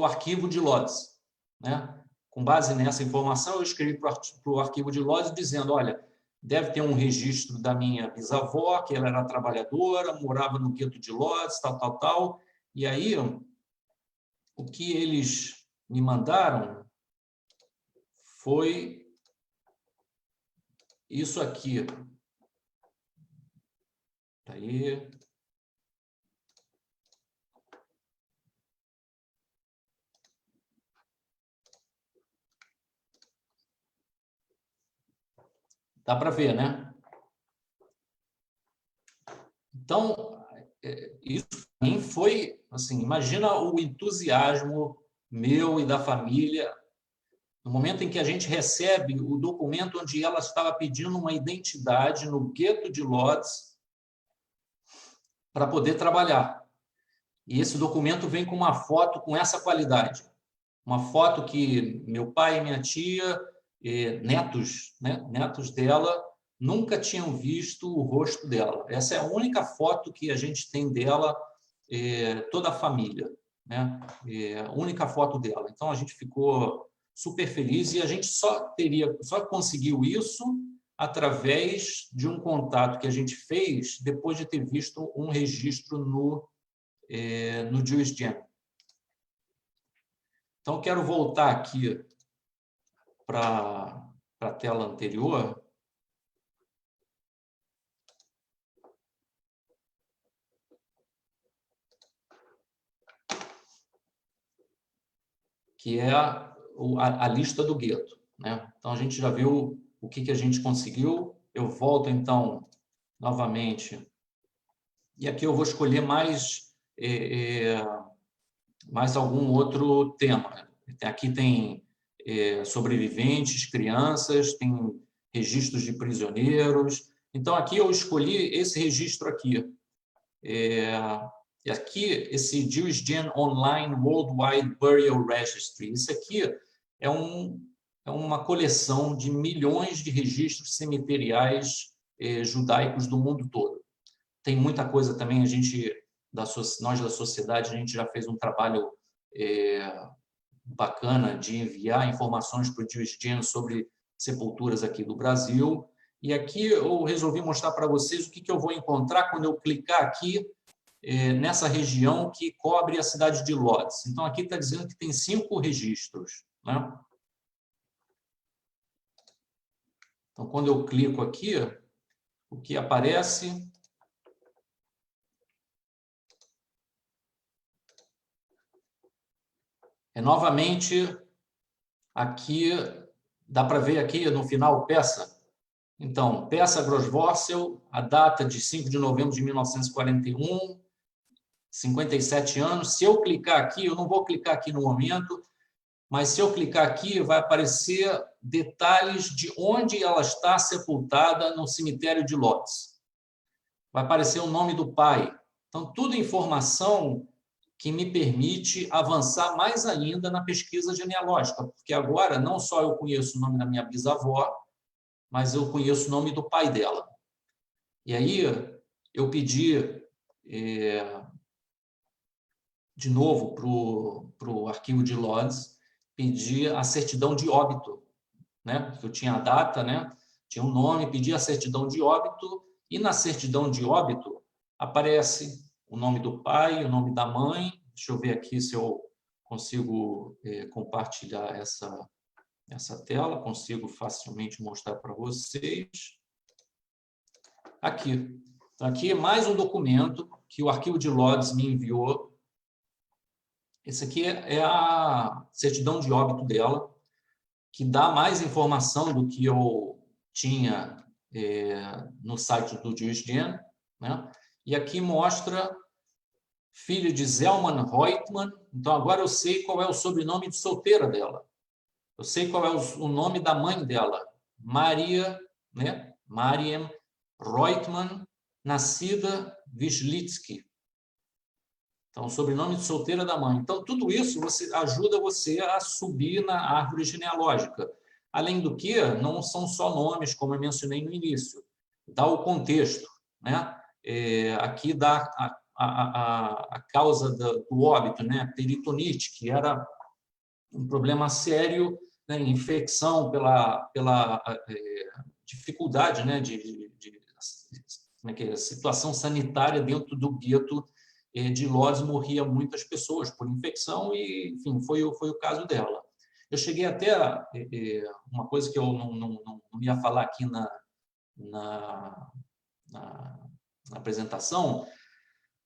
arquivo de Lodz, né? Com base nessa informação, eu escrevi para o arquivo de Lodz dizendo, olha, deve ter um registro da minha bisavó, que ela era trabalhadora, morava no gueto de Lodz, tal. E aí, o que eles me mandaram foi isso aqui. Aí. Dá para ver, né? Então, isso para mim foi, assim, imagina o entusiasmo meu e da família no momento em que a gente recebe o documento onde ela estava pedindo uma identidade no gueto de Lodz para poder trabalhar. E esse documento vem com uma foto com essa qualidade. Uma foto que meu pai e minha tia, netos, né, netos dela, nunca tinham visto o rosto dela. Essa é a única foto que a gente tem dela, toda a família, né? A única foto dela. Então, a gente ficou super feliz e a gente só conseguiu isso através de um contato que a gente fez depois de ter visto um registro no JewishGen. Então, quero voltar aqui para a tela anterior. Que é a lista do gueto, né? Então, a gente já viu o que a gente conseguiu. Eu volto, então, novamente. E aqui eu vou escolher mais algum outro tema. Aqui tem sobreviventes, crianças, tem registros de prisioneiros. Então, aqui eu escolhi esse registro aqui. E aqui, esse JewishGen Online Worldwide Burial Registry. Isso aqui é uma coleção de milhões de registros cemiteriais judaicos do mundo todo. Tem muita coisa também, nós da sociedade, a gente já fez um trabalho bacana de enviar informações para o JewishGen sobre sepulturas aqui do Brasil. E aqui eu resolvi mostrar para vocês o que eu vou encontrar quando eu clicar aqui nessa região que cobre a cidade de Lodz. Então, aqui está dizendo que tem 5 registros, né? Então, quando eu clico aqui, o que aparece é novamente aqui, dá para ver aqui no final peça. Então, peça Grosswurzel, a data de 5 de novembro de 1941, 57 anos. Se eu clicar aqui, eu não vou clicar aqui no momento, mas se eu clicar aqui, vai aparecer detalhes de onde ela está sepultada no cemitério de Lodz. Vai aparecer o nome do pai. Então, tudo informação que me permite avançar mais ainda na pesquisa genealógica, porque agora não só eu conheço o nome da minha bisavó, mas eu conheço o nome do pai dela. E aí eu pedi de novo para o arquivo de Lodz, pedi a certidão de óbito, né? Eu tinha a data, né? Tinha um nome, pedi a certidão de óbito, e na certidão de óbito aparece o nome do pai, o nome da mãe. Deixa eu ver aqui se eu consigo compartilhar essa tela, consigo facilmente mostrar para vocês. Aqui. Então, aqui é mais um documento que o arquivo de Lodz me enviou. Esse aqui é a certidão de óbito dela, que dá mais informação do que eu tinha no site do JewishGen, né? E aqui mostra filho de Zelman Reutemann. Então, agora eu sei qual é o sobrenome de solteira dela. Eu sei qual é o nome da mãe dela, Maria, né? Mariam Reutemann, nascida Wislitzky. Então, o sobrenome de solteira da mãe. Então, tudo isso ajuda você a subir na árvore genealógica. Além do que, não são só nomes, como eu mencionei no início. Dá o contexto, né? Aqui dá a causa do óbito, né? Peritonite, que era um problema sério, né? Infecção dificuldade, né, como é que é, situação sanitária dentro do gueto de Lodz. Morria muitas pessoas por infecção e, enfim, foi o caso dela. Eu cheguei até uma coisa que eu não ia falar aqui na apresentação,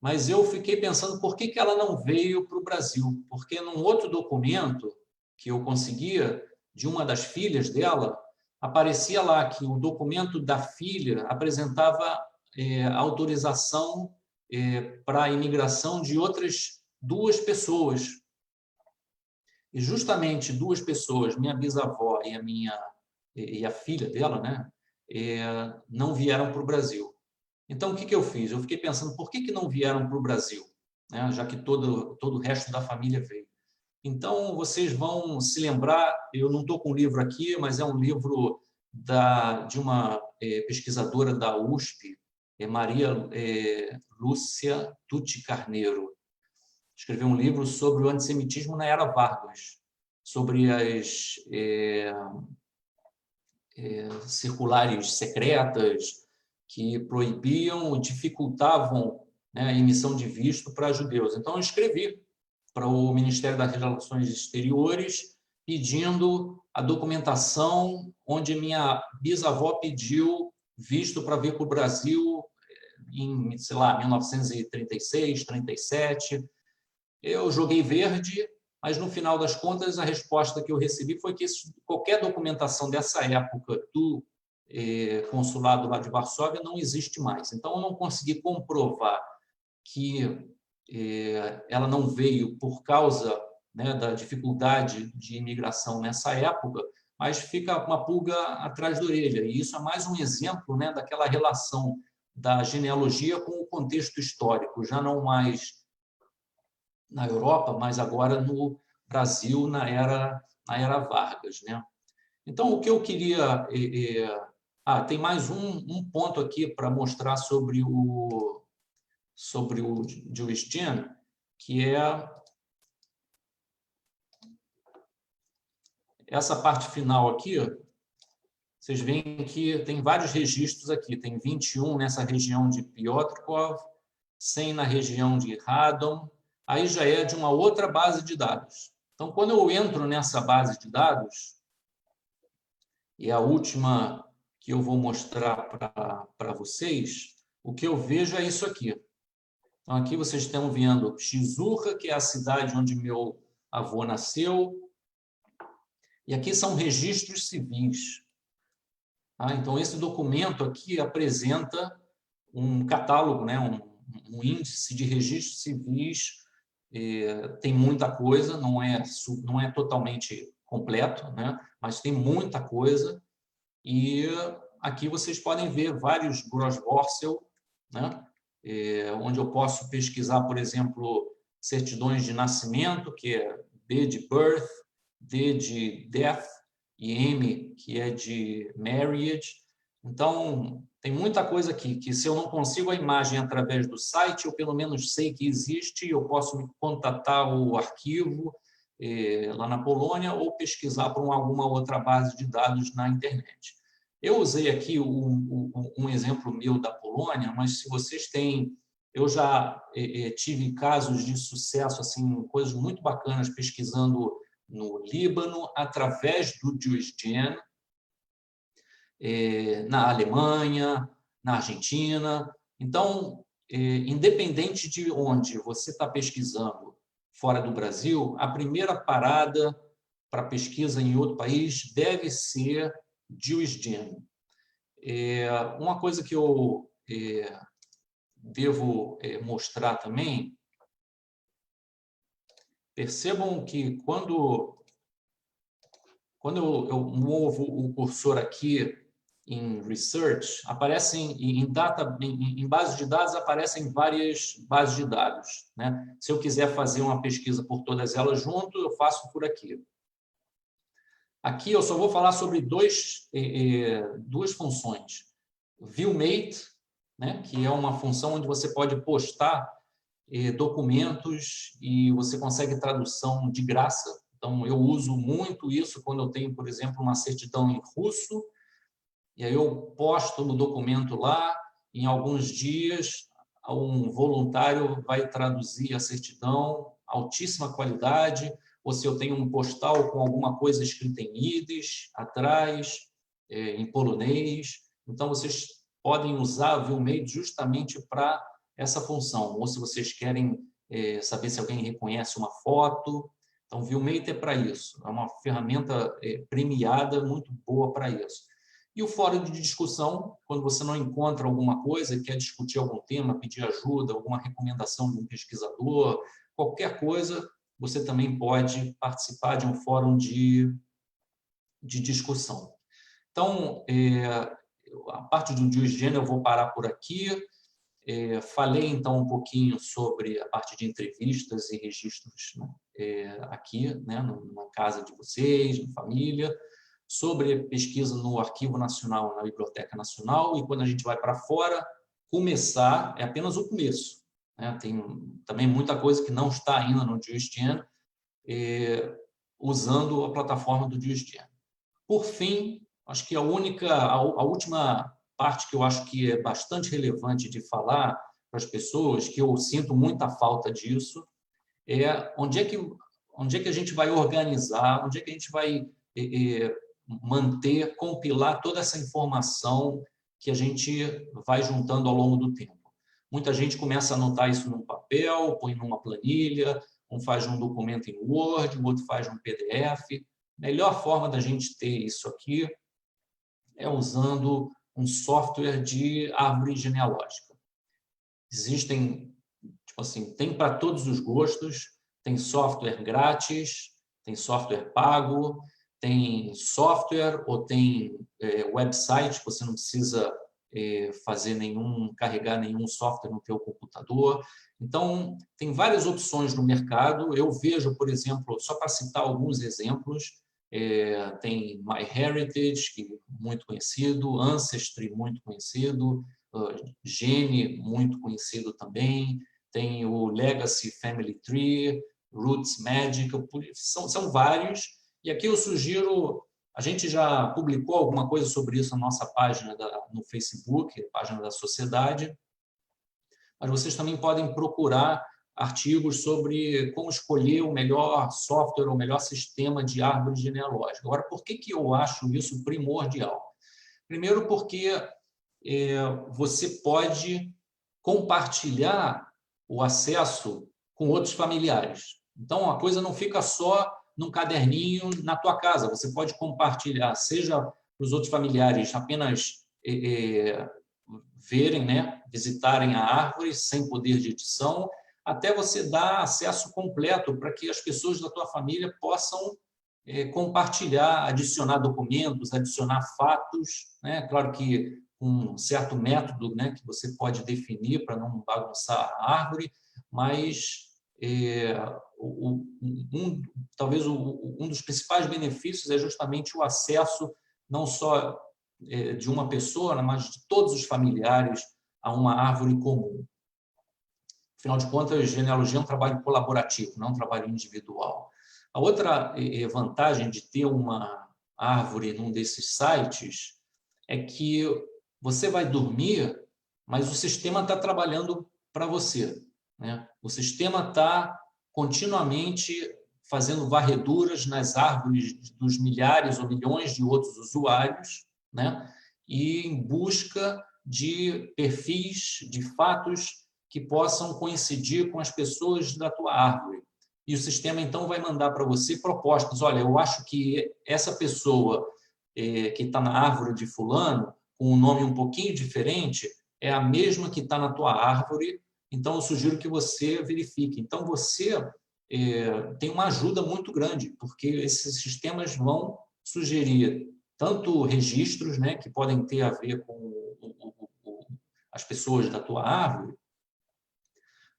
mas eu fiquei pensando por que ela não veio para o Brasil, porque num outro documento que eu conseguia, de uma das filhas dela, aparecia lá que o documento da filha apresentava autorização para a imigração de outras 2 pessoas. E justamente 2 pessoas, minha bisavó e a filha dela, né, não vieram para o Brasil. Então, o que eu fiz? Eu fiquei pensando, por que não vieram para o Brasil, né, já que todo o resto da família veio? Então, vocês vão se lembrar, eu não estou com o livro aqui, mas é um livro de uma pesquisadora da USP, Maria Lúcia Tucci Carneiro. Escreveu um livro sobre o antissemitismo na era Vargas, sobre as circulares secretas que proibiam, dificultavam, né, a emissão de visto para judeus. Então, eu escrevi para o Ministério das Relações Exteriores pedindo a documentação onde minha bisavó pediu visto para vir para o Brasil em, sei lá, 1936, 37. Eu joguei verde, mas no final das contas a resposta que eu recebi foi que qualquer documentação dessa época do consulado lá de Varsóvia não existe mais. Então eu não consegui comprovar que ela não veio por causa, né, da dificuldade de imigração nessa época, mas fica uma pulga atrás da orelha. E isso é mais um exemplo, né, daquela relação da genealogia com o contexto histórico, já não mais na Europa, mas agora no Brasil, na era Vargas, né? Então, o que eu queria... tem mais um ponto aqui para mostrar sobre o Jewish Gen, que é essa parte final aqui. Vocês veem que tem vários registros aqui. Tem 21 nessa região de Piotrkov, 100 na região de Radom. Aí já é de uma outra base de dados. Então, quando eu entro nessa base de dados, e a última que eu vou mostrar para vocês, o que eu vejo é isso aqui. Então, aqui vocês estão vendo Shizurra, que é a cidade onde meu avô nasceu. E aqui são registros civis. Então, esse documento aqui apresenta um catálogo, né, um índice de registros civis. Tem muita coisa, não é totalmente completo, né, mas tem muita coisa. E aqui vocês podem ver vários Grosswurzel, né, onde eu posso pesquisar, por exemplo, certidões de nascimento, que é B de birth, D de death e M, que é de marriage. Então, tem muita coisa aqui que, se eu não consigo a imagem através do site, eu pelo menos sei que existe, eu posso me contatar o arquivo lá na Polônia ou pesquisar por alguma outra base de dados na internet. Eu usei aqui um exemplo meu da Polônia, mas se vocês têm... Eu já tive casos de sucesso, assim, coisas muito bacanas pesquisando no Líbano, através do Jewish Gen, na Alemanha, na Argentina. Então, independente de onde você está pesquisando fora do Brasil, a primeira parada para pesquisa em outro país deve ser Jewish Gen. Uma coisa que eu devo mostrar também, percebam que quando eu movo o cursor aqui em Research, aparecem em base de dados, aparecem várias bases de dados, né? Se eu quiser fazer uma pesquisa por todas elas junto, eu faço por aqui. Aqui eu só vou falar sobre duas funções. ViewMate, né, que é uma função onde você pode postar documentos e você consegue tradução de graça. Então, eu uso muito isso quando eu tenho, por exemplo, uma certidão em russo e aí eu posto o documento lá, em alguns dias, um voluntário vai traduzir a certidão, altíssima qualidade, ou se eu tenho um postal com alguma coisa escrita em ídis, atrás, em polonês. Então, vocês podem usar a ViewMate justamente para essa função. Ou se vocês querem saber se alguém reconhece uma foto. Então, o ViewMate é para isso. É uma ferramenta premiada, muito boa para isso. E o fórum de discussão, quando você não encontra alguma coisa, quer discutir algum tema, pedir ajuda, alguma recomendação de um pesquisador, qualquer coisa, você também pode participar de um fórum de discussão. Então, a parte do Diogênio eu vou parar por aqui. Falei, então, um pouquinho sobre a parte de entrevistas e registros, né, aqui, né, na casa de vocês, na família, sobre pesquisa no Arquivo Nacional, na Biblioteca Nacional, e quando a gente vai para fora, começar, é apenas o começo, né? Tem também muita coisa que não está ainda no GeoSTN, usando a plataforma do GeoSTN. Por fim, acho que a última parte que eu acho que é bastante relevante de falar para as pessoas, que eu sinto muita falta disso, é onde é que a gente vai organizar, onde é que a gente vai manter, compilar toda essa informação que a gente vai juntando ao longo do tempo. Muita gente começa a anotar isso num papel, põe numa planilha, um faz um documento em Word, o outro faz um PDF. A melhor forma da gente ter isso aqui é usando um software de árvore genealógica. Existem, tipo assim, tem para todos os gostos, tem software grátis, tem software pago, tem software ou tem website, você não precisa carregar nenhum software no teu computador. Então, tem várias opções no mercado. Eu vejo, por exemplo, só para citar alguns exemplos, tem MyHeritage, que é muito conhecido, Ancestry, muito conhecido, Gene, muito conhecido também, tem o Legacy Family Tree, Roots Magic, são vários. E aqui eu sugiro, a gente já publicou alguma coisa sobre isso na nossa página no Facebook, página da Sociedade, mas vocês também podem procurar artigos sobre como escolher o melhor software, o melhor sistema de árvore genealógica. Agora, por que eu acho isso primordial? Primeiro, porque você pode compartilhar o acesso com outros familiares. Então, a coisa não fica só num caderninho na tua casa. Você pode compartilhar, seja para os outros familiares apenas verem, né, visitarem a árvore sem poder de edição, até você dar acesso completo para que as pessoas da tua família possam compartilhar, adicionar documentos, adicionar fatos, né? Claro que um certo método, né, que você pode definir para não bagunçar a árvore, mas talvez um dos principais benefícios é justamente o acesso não só de uma pessoa, mas de todos os familiares a uma árvore comum. Afinal de contas, genealogia é um trabalho colaborativo, não é um trabalho individual. A outra vantagem de ter uma árvore num desses sites é que você vai dormir, mas o sistema está trabalhando para você, né? O sistema está continuamente fazendo varreduras nas árvores dos milhares ou milhões de outros usuários, né? E em busca de perfis, de fatos que possam coincidir com as pessoas da tua árvore. E o sistema, então, vai mandar para você propostas. Olha, eu acho que essa pessoa que está na árvore de fulano, com um nome um pouquinho diferente, é a mesma que está na tua árvore, então eu sugiro que você verifique. Então, você tem uma ajuda muito grande, porque esses sistemas vão sugerir tanto registros, né, que podem ter a ver com as pessoas da tua árvore,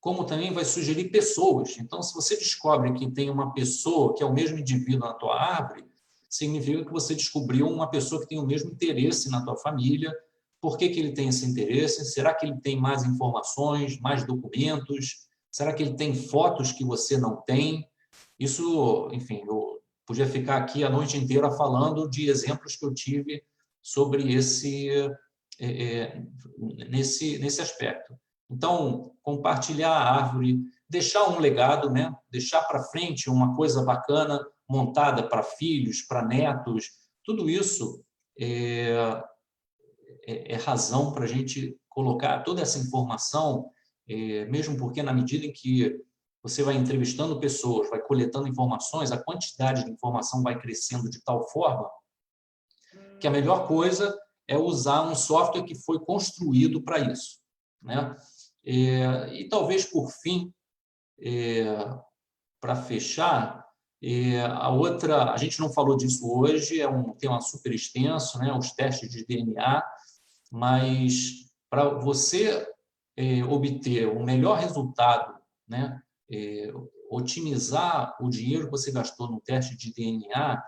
como também vai sugerir pessoas. Então, se você descobre que tem uma pessoa que é o mesmo indivíduo na tua árvore, significa que você descobriu uma pessoa que tem o mesmo interesse na tua família. Por que ele tem esse interesse? Será que ele tem mais informações, mais documentos? Será que ele tem fotos que você não tem? Isso, enfim, eu podia ficar aqui a noite inteira falando de exemplos que eu tive sobre nesse aspecto. Então, compartilhar a árvore, deixar um legado, né? Deixar para frente uma coisa bacana montada para filhos, para netos, tudo isso é razão para a gente colocar toda essa informação, mesmo porque na medida em que você vai entrevistando pessoas, vai coletando informações, a quantidade de informação vai crescendo de tal forma que a melhor coisa é usar um software que foi construído para isso, né? E talvez, por fim, para fechar, a gente não falou disso hoje, é um tema super extenso, né? Os testes de DNA, mas para você obter o melhor resultado, né? Otimizar o dinheiro que você gastou no teste de DNA,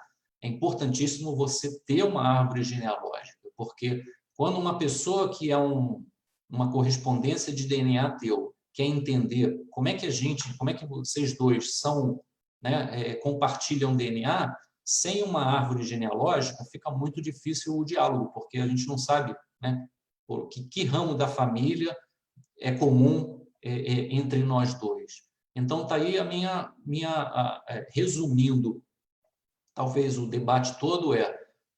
é importantíssimo você ter uma árvore genealógica, porque quando uma pessoa que é uma correspondência de DNA teu quer entender como é que vocês dois são, né, compartilham DNA, sem uma árvore genealógica fica muito difícil o diálogo, porque a gente não sabe, né, que ramo da família é comum entre nós dois. Então, está aí resumindo, talvez o debate todo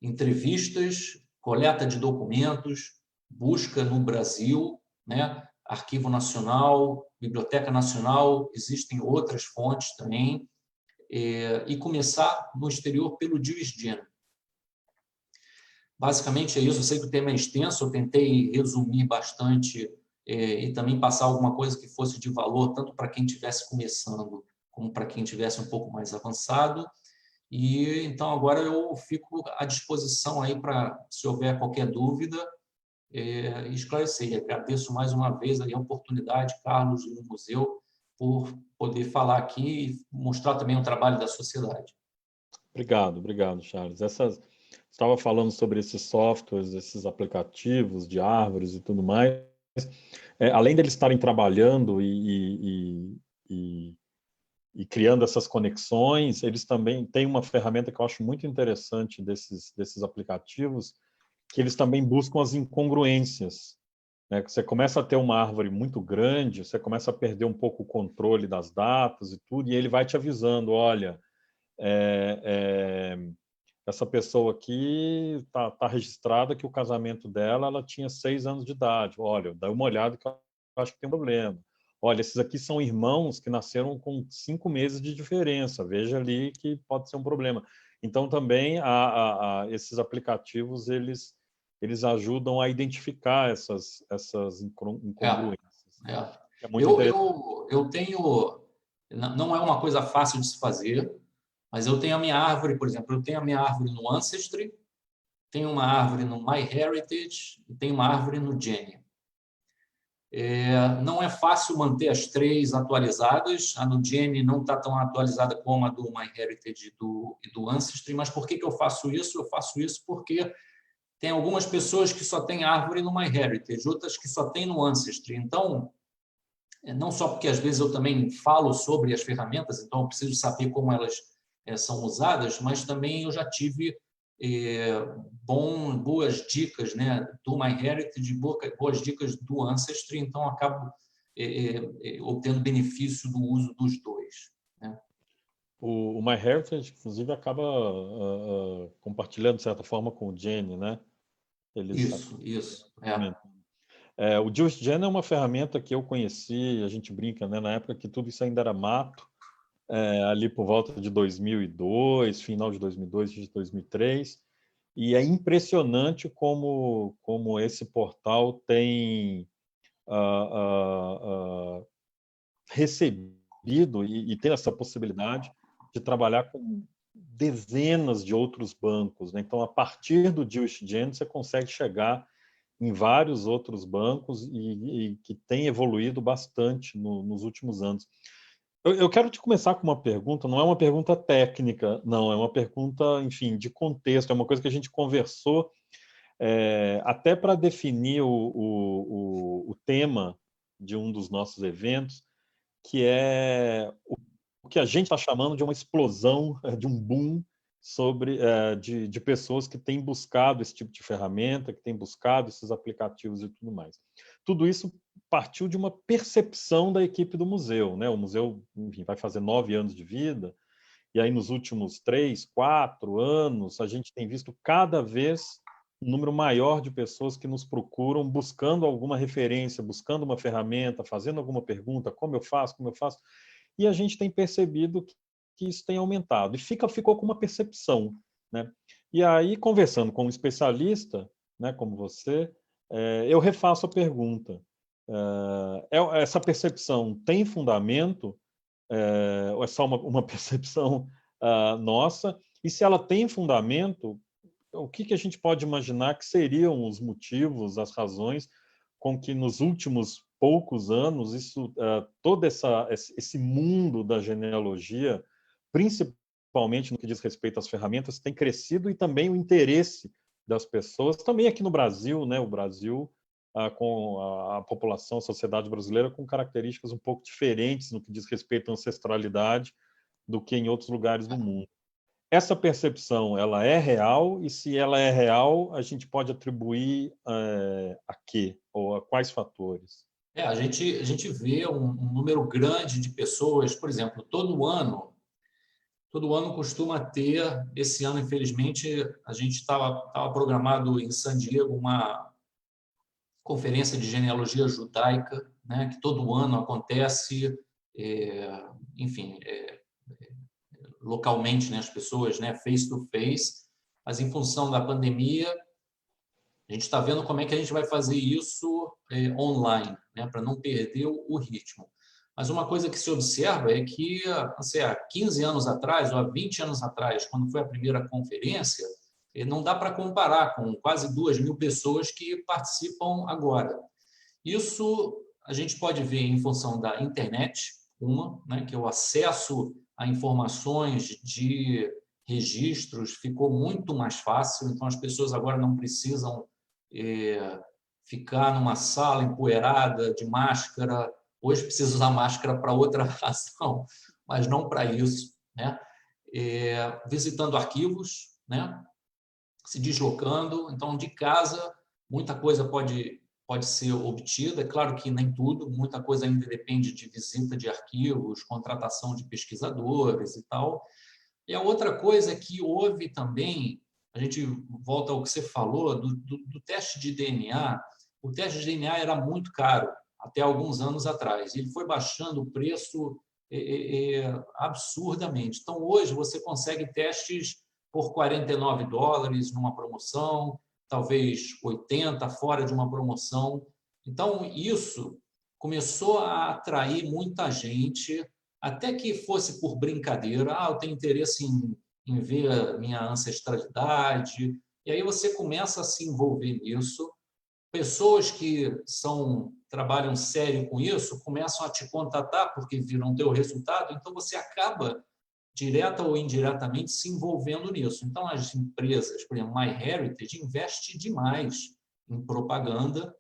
entrevistas, coleta de documentos, busca no Brasil, né? Arquivo Nacional, Biblioteca Nacional, existem outras fontes também, e começar no exterior pelo Jewish Gene. Basicamente é isso, eu sei que o tema é extenso, eu tentei resumir bastante e também passar alguma coisa que fosse de valor, tanto para quem estivesse começando, como para quem estivesse um pouco mais avançado. E então agora eu fico à disposição aí para, se houver qualquer dúvida, esclarecer. Agradeço mais uma vez aí a oportunidade, Carlos, do museu, por poder falar aqui e mostrar também o trabalho da sociedade. Obrigado, Charles. Estava falando sobre esses softwares, esses aplicativos de árvores e tudo mais. Além deles estarem trabalhando e criando essas conexões, eles também têm uma ferramenta que eu acho muito interessante desses aplicativos, que eles também buscam as incongruências, né? Você começa a ter uma árvore muito grande, você começa a perder um pouco o controle das datas e tudo, e ele vai te avisando, olha, essa pessoa aqui tá registrada que o casamento dela, ela tinha 6 anos de idade. Olha, dá uma olhada que eu acho que tem um problema. Olha, esses aqui são irmãos que nasceram com 5 meses de diferença. Veja ali que pode ser um problema. Então, também, esses aplicativos, eles ajudam a identificar essas incongruências. É muito interessante. Eu tenho... Não é uma coisa fácil de se fazer, mas eu tenho a minha árvore, por exemplo, eu tenho a minha árvore no Ancestry, tenho uma árvore no MyHeritage e tenho uma árvore no Gene. Não é fácil manter as três atualizadas. A no Gene não está tão atualizada como a do MyHeritage e do Ancestry, mas por que eu faço isso? Eu faço isso porque tem algumas pessoas que só têm árvore no MyHeritage, outras que só têm no Ancestry. Então, não só porque às vezes eu também falo sobre as ferramentas, então eu preciso saber como elas são usadas, mas também eu já tive boas dicas, né, do MyHeritage, boas dicas do Ancestry, então acabo obtendo benefício do uso dos dois, né? O MyHeritage, inclusive, acaba compartilhando, de certa forma, com o Gene, né? Isso. O Jewish Gene é uma ferramenta que eu conheci, a gente brinca, né, na época que tudo isso ainda era mato, ali por volta de 2002, final de 2002, de 2003, e é impressionante como esse portal tem recebido e tem essa possibilidade de trabalhar com dezenas de outros bancos, né? Então, a partir do Jewish Gene, você consegue chegar em vários outros bancos e que tem evoluído bastante nos últimos anos. Eu quero te começar com uma pergunta, não é uma pergunta técnica, não, é uma pergunta, enfim, de contexto, é uma coisa que a gente conversou até para definir o tema de um dos nossos eventos, que é o que a gente está chamando de uma explosão, de um boom de pessoas que têm buscado esse tipo de ferramenta, que têm buscado esses aplicativos e tudo mais. Tudo isso partiu de uma percepção da equipe do museu, né? O museu, enfim, vai fazer 9 anos de vida, e aí nos últimos 3, 4 anos, a gente tem visto cada vez um número maior de pessoas que nos procuram buscando alguma referência, buscando uma ferramenta, fazendo alguma pergunta, como eu faço, e a gente tem percebido que isso tem aumentado, e ficou com uma percepção, né? E aí, conversando com um especialista, né, como você, eu refaço a pergunta. Essa percepção tem fundamento, ou é só uma percepção nossa? E se ela tem fundamento, o que a gente pode imaginar que seriam os motivos, as razões com que nos últimos poucos anos todo esse mundo da genealogia, principalmente no que diz respeito às ferramentas, tem crescido, e também o interesse das pessoas, também aqui no Brasil, né? O Brasil, com a população, a sociedade brasileira, com características um pouco diferentes no que diz respeito à ancestralidade do que em outros lugares do mundo. Essa percepção, ela é real? E se ela é real, a gente pode atribuir a quê? Ou a quais fatores? A gente vê um número grande de pessoas, por exemplo, todo ano costuma ter, esse ano, infelizmente, a gente estava programado em San Diego uma conferência de genealogia judaica, né, que todo ano acontece, enfim, localmente, né, as pessoas, né, face to face, mas em função da pandemia, a gente está vendo como é que a gente vai fazer isso online, né, para não perder o ritmo. Mas uma coisa que se observa é que, assim, há 15 anos atrás, ou há 20 anos atrás, quando foi a primeira conferência, não dá para comparar com quase 2.000 pessoas que participam agora. Isso a gente pode ver em função da internet, né, que o acesso a informações de registros ficou muito mais fácil, então as pessoas agora não precisam ficar numa sala empoeirada de máscara. Hoje precisa usar máscara para outra razão, mas não para isso, né? Visitando arquivos, né? Se deslocando. Então, de casa, muita coisa pode ser obtida. É claro que nem tudo, muita coisa ainda depende de visita de arquivos, contratação de pesquisadores e tal. E a outra coisa que houve também, a gente volta ao que você falou, do teste de DNA. O teste de DNA era muito caro até alguns anos atrás. Ele foi baixando o preço absurdamente. Então, hoje, você consegue testes por $49 numa promoção, talvez 80 fora de uma promoção. Então, isso começou a atrair muita gente, até que fosse por brincadeira. Eu tenho interesse em ver a minha ancestralidade. E aí você começa a se envolver nisso. Pessoas que trabalham sério com isso começam a te contatar porque viram o teu resultado, então você acaba, direta ou indiretamente, se envolvendo nisso. Então, as empresas, por exemplo, MyHeritage, investe demais em propaganda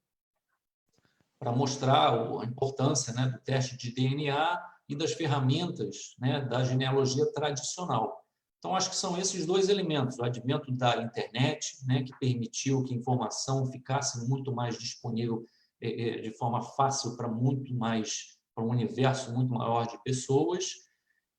para mostrar a importância, né, do teste de DNA e das ferramentas, né, da genealogia tradicional. Então, acho que são esses dois elementos: o advento da internet, né, que permitiu que a informação ficasse muito mais disponível de forma fácil para para um universo muito maior de pessoas,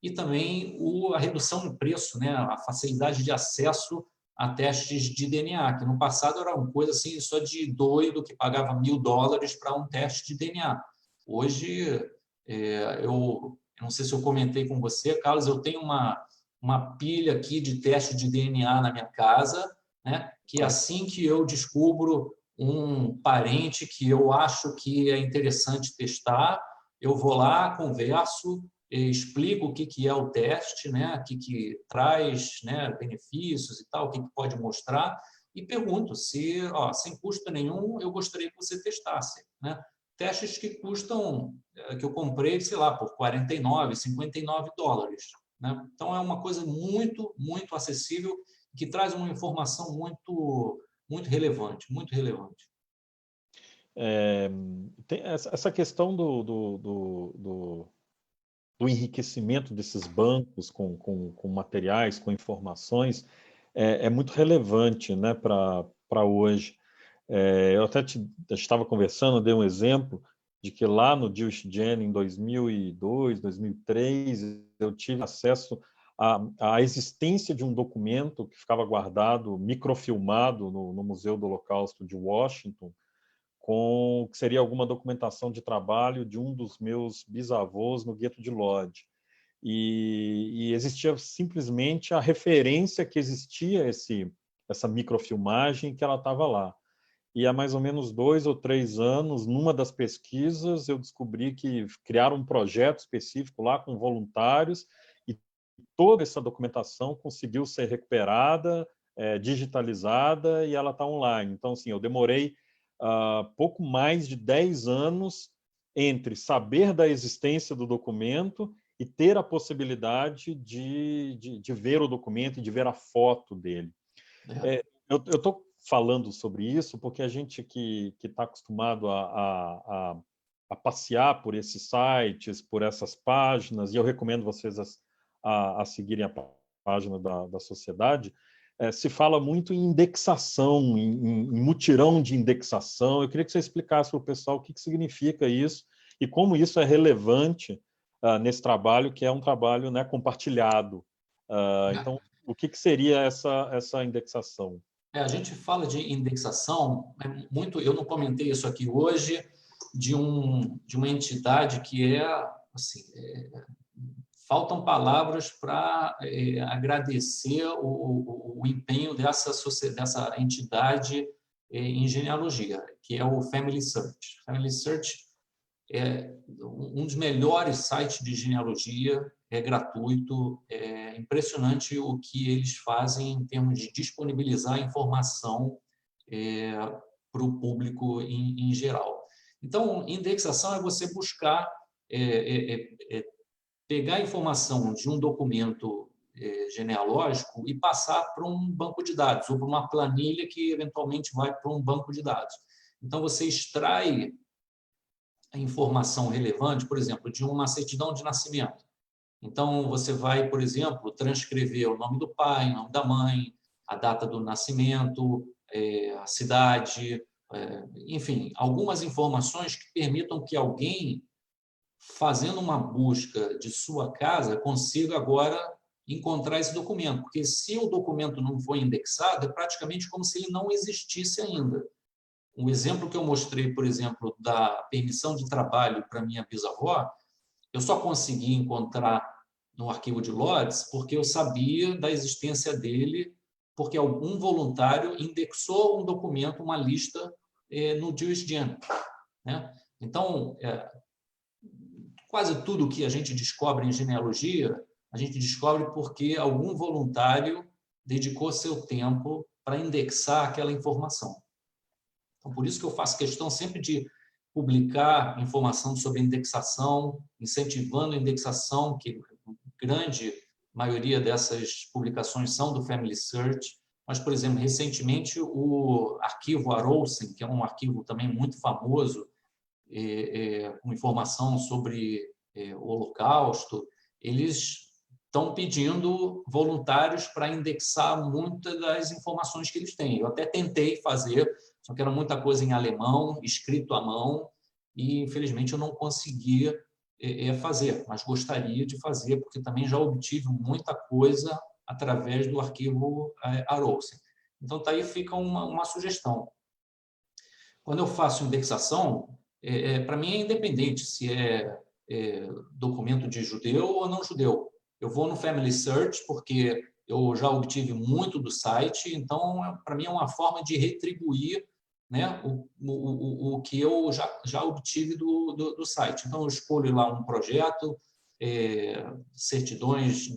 e também a redução do preço, né, a facilidade de acesso a testes de DNA, que no passado era uma coisa assim, só de doido que pagava $1.000 para um teste de DNA. Hoje, eu não sei se eu comentei com você, Carlos, eu tenho uma pilha aqui de teste de DNA na minha casa, né, que assim que eu descubro um parente que eu acho que é interessante testar, eu vou lá, converso, explico o que é o teste, né, o que traz, né, benefícios e tal, o que pode mostrar, e pergunto se, sem custo nenhum, eu gostaria que você testasse, né? Testes que custam, que eu comprei, sei lá, por $49, $59, né? Então, é uma coisa muito, muito acessível, que traz uma informação muito, muito relevante, muito relevante. Tem essa questão do do enriquecimento desses bancos com materiais, com informações, é muito relevante, né, para hoje. Eu até estava conversando, dei um exemplo de que lá no JewishGen, em 2002, 2003, eu tive acesso à existência de um documento que ficava guardado, microfilmado no Museu do Holocausto de Washington, com que seria alguma documentação de trabalho de um dos meus bisavôs no gueto de Lodz. E existia simplesmente a referência que existia essa microfilmagem, que ela estava lá. E há mais ou menos 2 ou 3 anos, numa das pesquisas, eu descobri que criaram um projeto específico lá com voluntários e toda essa documentação conseguiu ser recuperada, digitalizada, e ela está online. Então, assim, eu demorei pouco mais de 10 anos entre saber da existência do documento e ter a possibilidade de ver o documento e de ver a foto dele. Eu estou falando sobre isso porque a gente que está acostumado a passear por esses sites, por essas páginas, e eu recomendo vocês a seguirem a página da sociedade, se fala muito em indexação, em mutirão de indexação. Eu queria que você explicasse para o pessoal o que significa isso e como isso é relevante nesse trabalho, que é um trabalho, né, compartilhado. Então, o que seria essa indexação? A gente fala de indexação, muito, eu não comentei isso aqui hoje, de uma entidade que assim, faltam palavras para agradecer o empenho dessa entidade em genealogia, que é o Family Search. Family Search é um dos melhores sites de genealogia, é gratuito, é impressionante o que eles fazem em termos de disponibilizar informação para o público em geral. Então, indexação é você buscar, pegar a informação de um documento genealógico e passar para um banco de dados, ou para uma planilha que eventualmente vai para um banco de dados. Então, você extrai a informação relevante, por exemplo, de uma certidão de nascimento. Então, você vai, por exemplo, transcrever o nome do pai, o nome da mãe, a data do nascimento, a cidade, enfim, algumas informações que permitam que alguém, fazendo uma busca de sua casa, consiga agora encontrar esse documento. Porque se o documento não foi indexado, é praticamente como se ele não existisse ainda. Um exemplo que eu mostrei, por exemplo, da permissão de trabalho para minha bisavó, eu só consegui encontrar no arquivo de Lodz porque eu sabia da existência dele, porque algum voluntário indexou um documento, uma lista, no JewishGen, né? Então, quase tudo que a gente descobre em genealogia, a gente descobre porque algum voluntário dedicou seu tempo para indexar aquela informação. Então, por isso que eu faço questão sempre de publicar informação sobre indexação, incentivando a indexação, que a grande maioria dessas publicações são do Family Search. Mas, por exemplo, recentemente o arquivo Arousen, que é um arquivo também muito famoso, com informação sobre o Holocausto, eles estão pedindo voluntários para indexar muitas das informações que eles têm. Eu até tentei fazer, só que era muita coisa em alemão, escrito à mão, e infelizmente eu não conseguia fazer, mas gostaria de fazer, porque também já obtive muita coisa através do arquivo Arousen. Então, tá aí fica uma sugestão. Quando eu faço indexação, para mim é independente se é documento de judeu ou não judeu. Eu vou no Family Search porque eu já obtive muito do site, então para mim é uma forma de retribuir, né, o que eu já obtive do site. Então eu escolho lá um projeto, certidões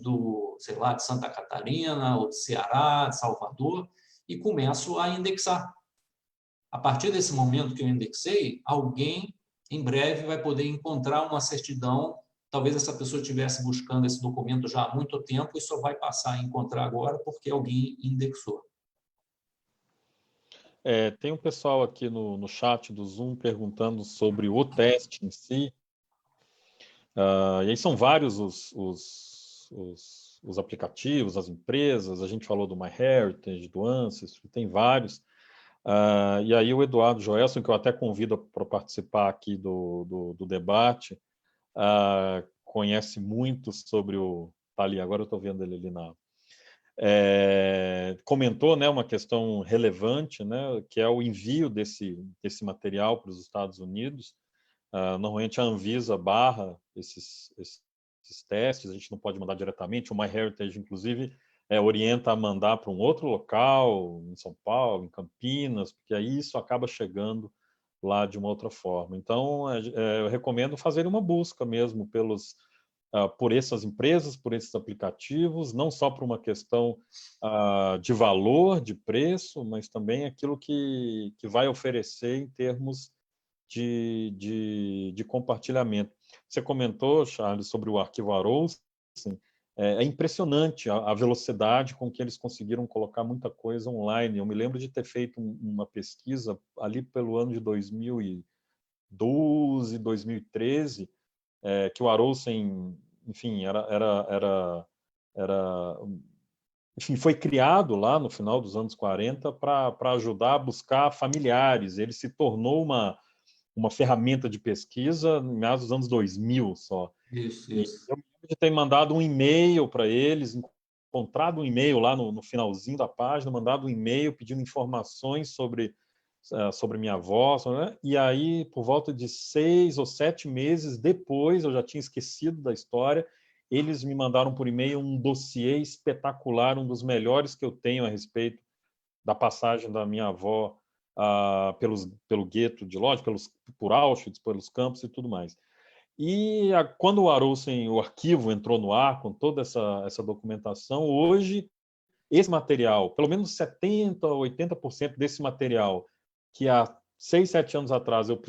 sei lá, de Santa Catarina, ou de Ceará, de Salvador, e começo a indexar. A partir desse momento que eu indexei, alguém em breve vai poder encontrar uma certidão. Talvez essa pessoa estivesse buscando esse documento já há muito tempo e só vai passar a encontrar agora porque alguém indexou. Tem um pessoal aqui no chat do Zoom perguntando sobre o teste em si. E aí são vários os aplicativos, as empresas, a gente falou do MyHeritage, do Ancestry, tem vários. E aí o Eduardo Joelson, que eu até convido para participar aqui do debate, conhece muito sobre o... Tá ali, agora eu estou vendo ele ali comentou, né, uma questão relevante, né, que é o envio desse material para os Estados Unidos. Normalmente a Anvisa barra esses testes, a gente não pode mandar diretamente. O MyHeritage, inclusive, orienta a mandar para um outro local, em São Paulo, em Campinas, porque aí isso acaba chegando lá de uma outra forma. Então, eu recomendo fazer uma busca mesmo por essas empresas, por esses aplicativos, não só por uma questão de valor, de preço, mas também aquilo que vai oferecer em termos de compartilhamento. Você comentou, Charles, sobre o arquivo Arousen. É impressionante a velocidade com que eles conseguiram colocar muita coisa online. Eu me lembro de ter feito uma pesquisa ali pelo ano de 2012, 2013, que o Arousen, enfim, enfim, foi criado lá no final dos anos 40 para ajudar a buscar familiares. Ele se tornou uma ferramenta de pesquisa em meados dos anos 2000 só. Isso. E eu me lembro de ter mandado um e-mail para eles, encontrado um e-mail lá no finalzinho da página, mandado um e-mail pedindo informações sobre minha avó, né? E aí, por volta de 6 ou 7 meses depois, eu já tinha esquecido da história, eles me mandaram por e-mail um dossiê espetacular, um dos melhores que eu tenho a respeito da passagem da minha avó pelo gueto de Lodz, por Auschwitz, pelos campos e tudo mais. E quando o Arousen, o arquivo, entrou no ar com toda essa documentação, hoje esse material, pelo menos 70% a 80% desse material, que há 6, 7 anos atrás eu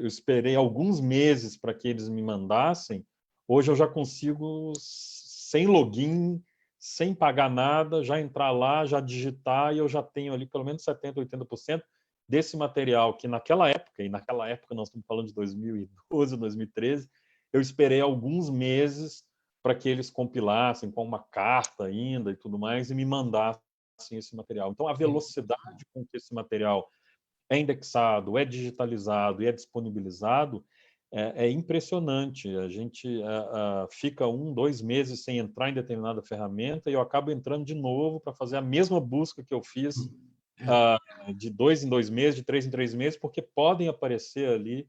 esperei alguns meses para que eles me mandassem, hoje eu já consigo, sem login, sem pagar nada, já entrar lá, já digitar, e eu já tenho ali pelo menos 70%, 80% desse material que naquela época, e naquela época nós estamos falando de 2012, 2013, eu esperei alguns meses para que eles compilassem com uma carta ainda e tudo mais, e me mandassem esse material. Então, a velocidade com que esse material é indexado, é digitalizado e é disponibilizado é impressionante. A gente fica 1, 2 meses sem entrar em determinada ferramenta e eu acabo entrando de novo para fazer a mesma busca que eu fiz de 2 em 2 meses, de 3 em 3 meses, porque podem aparecer ali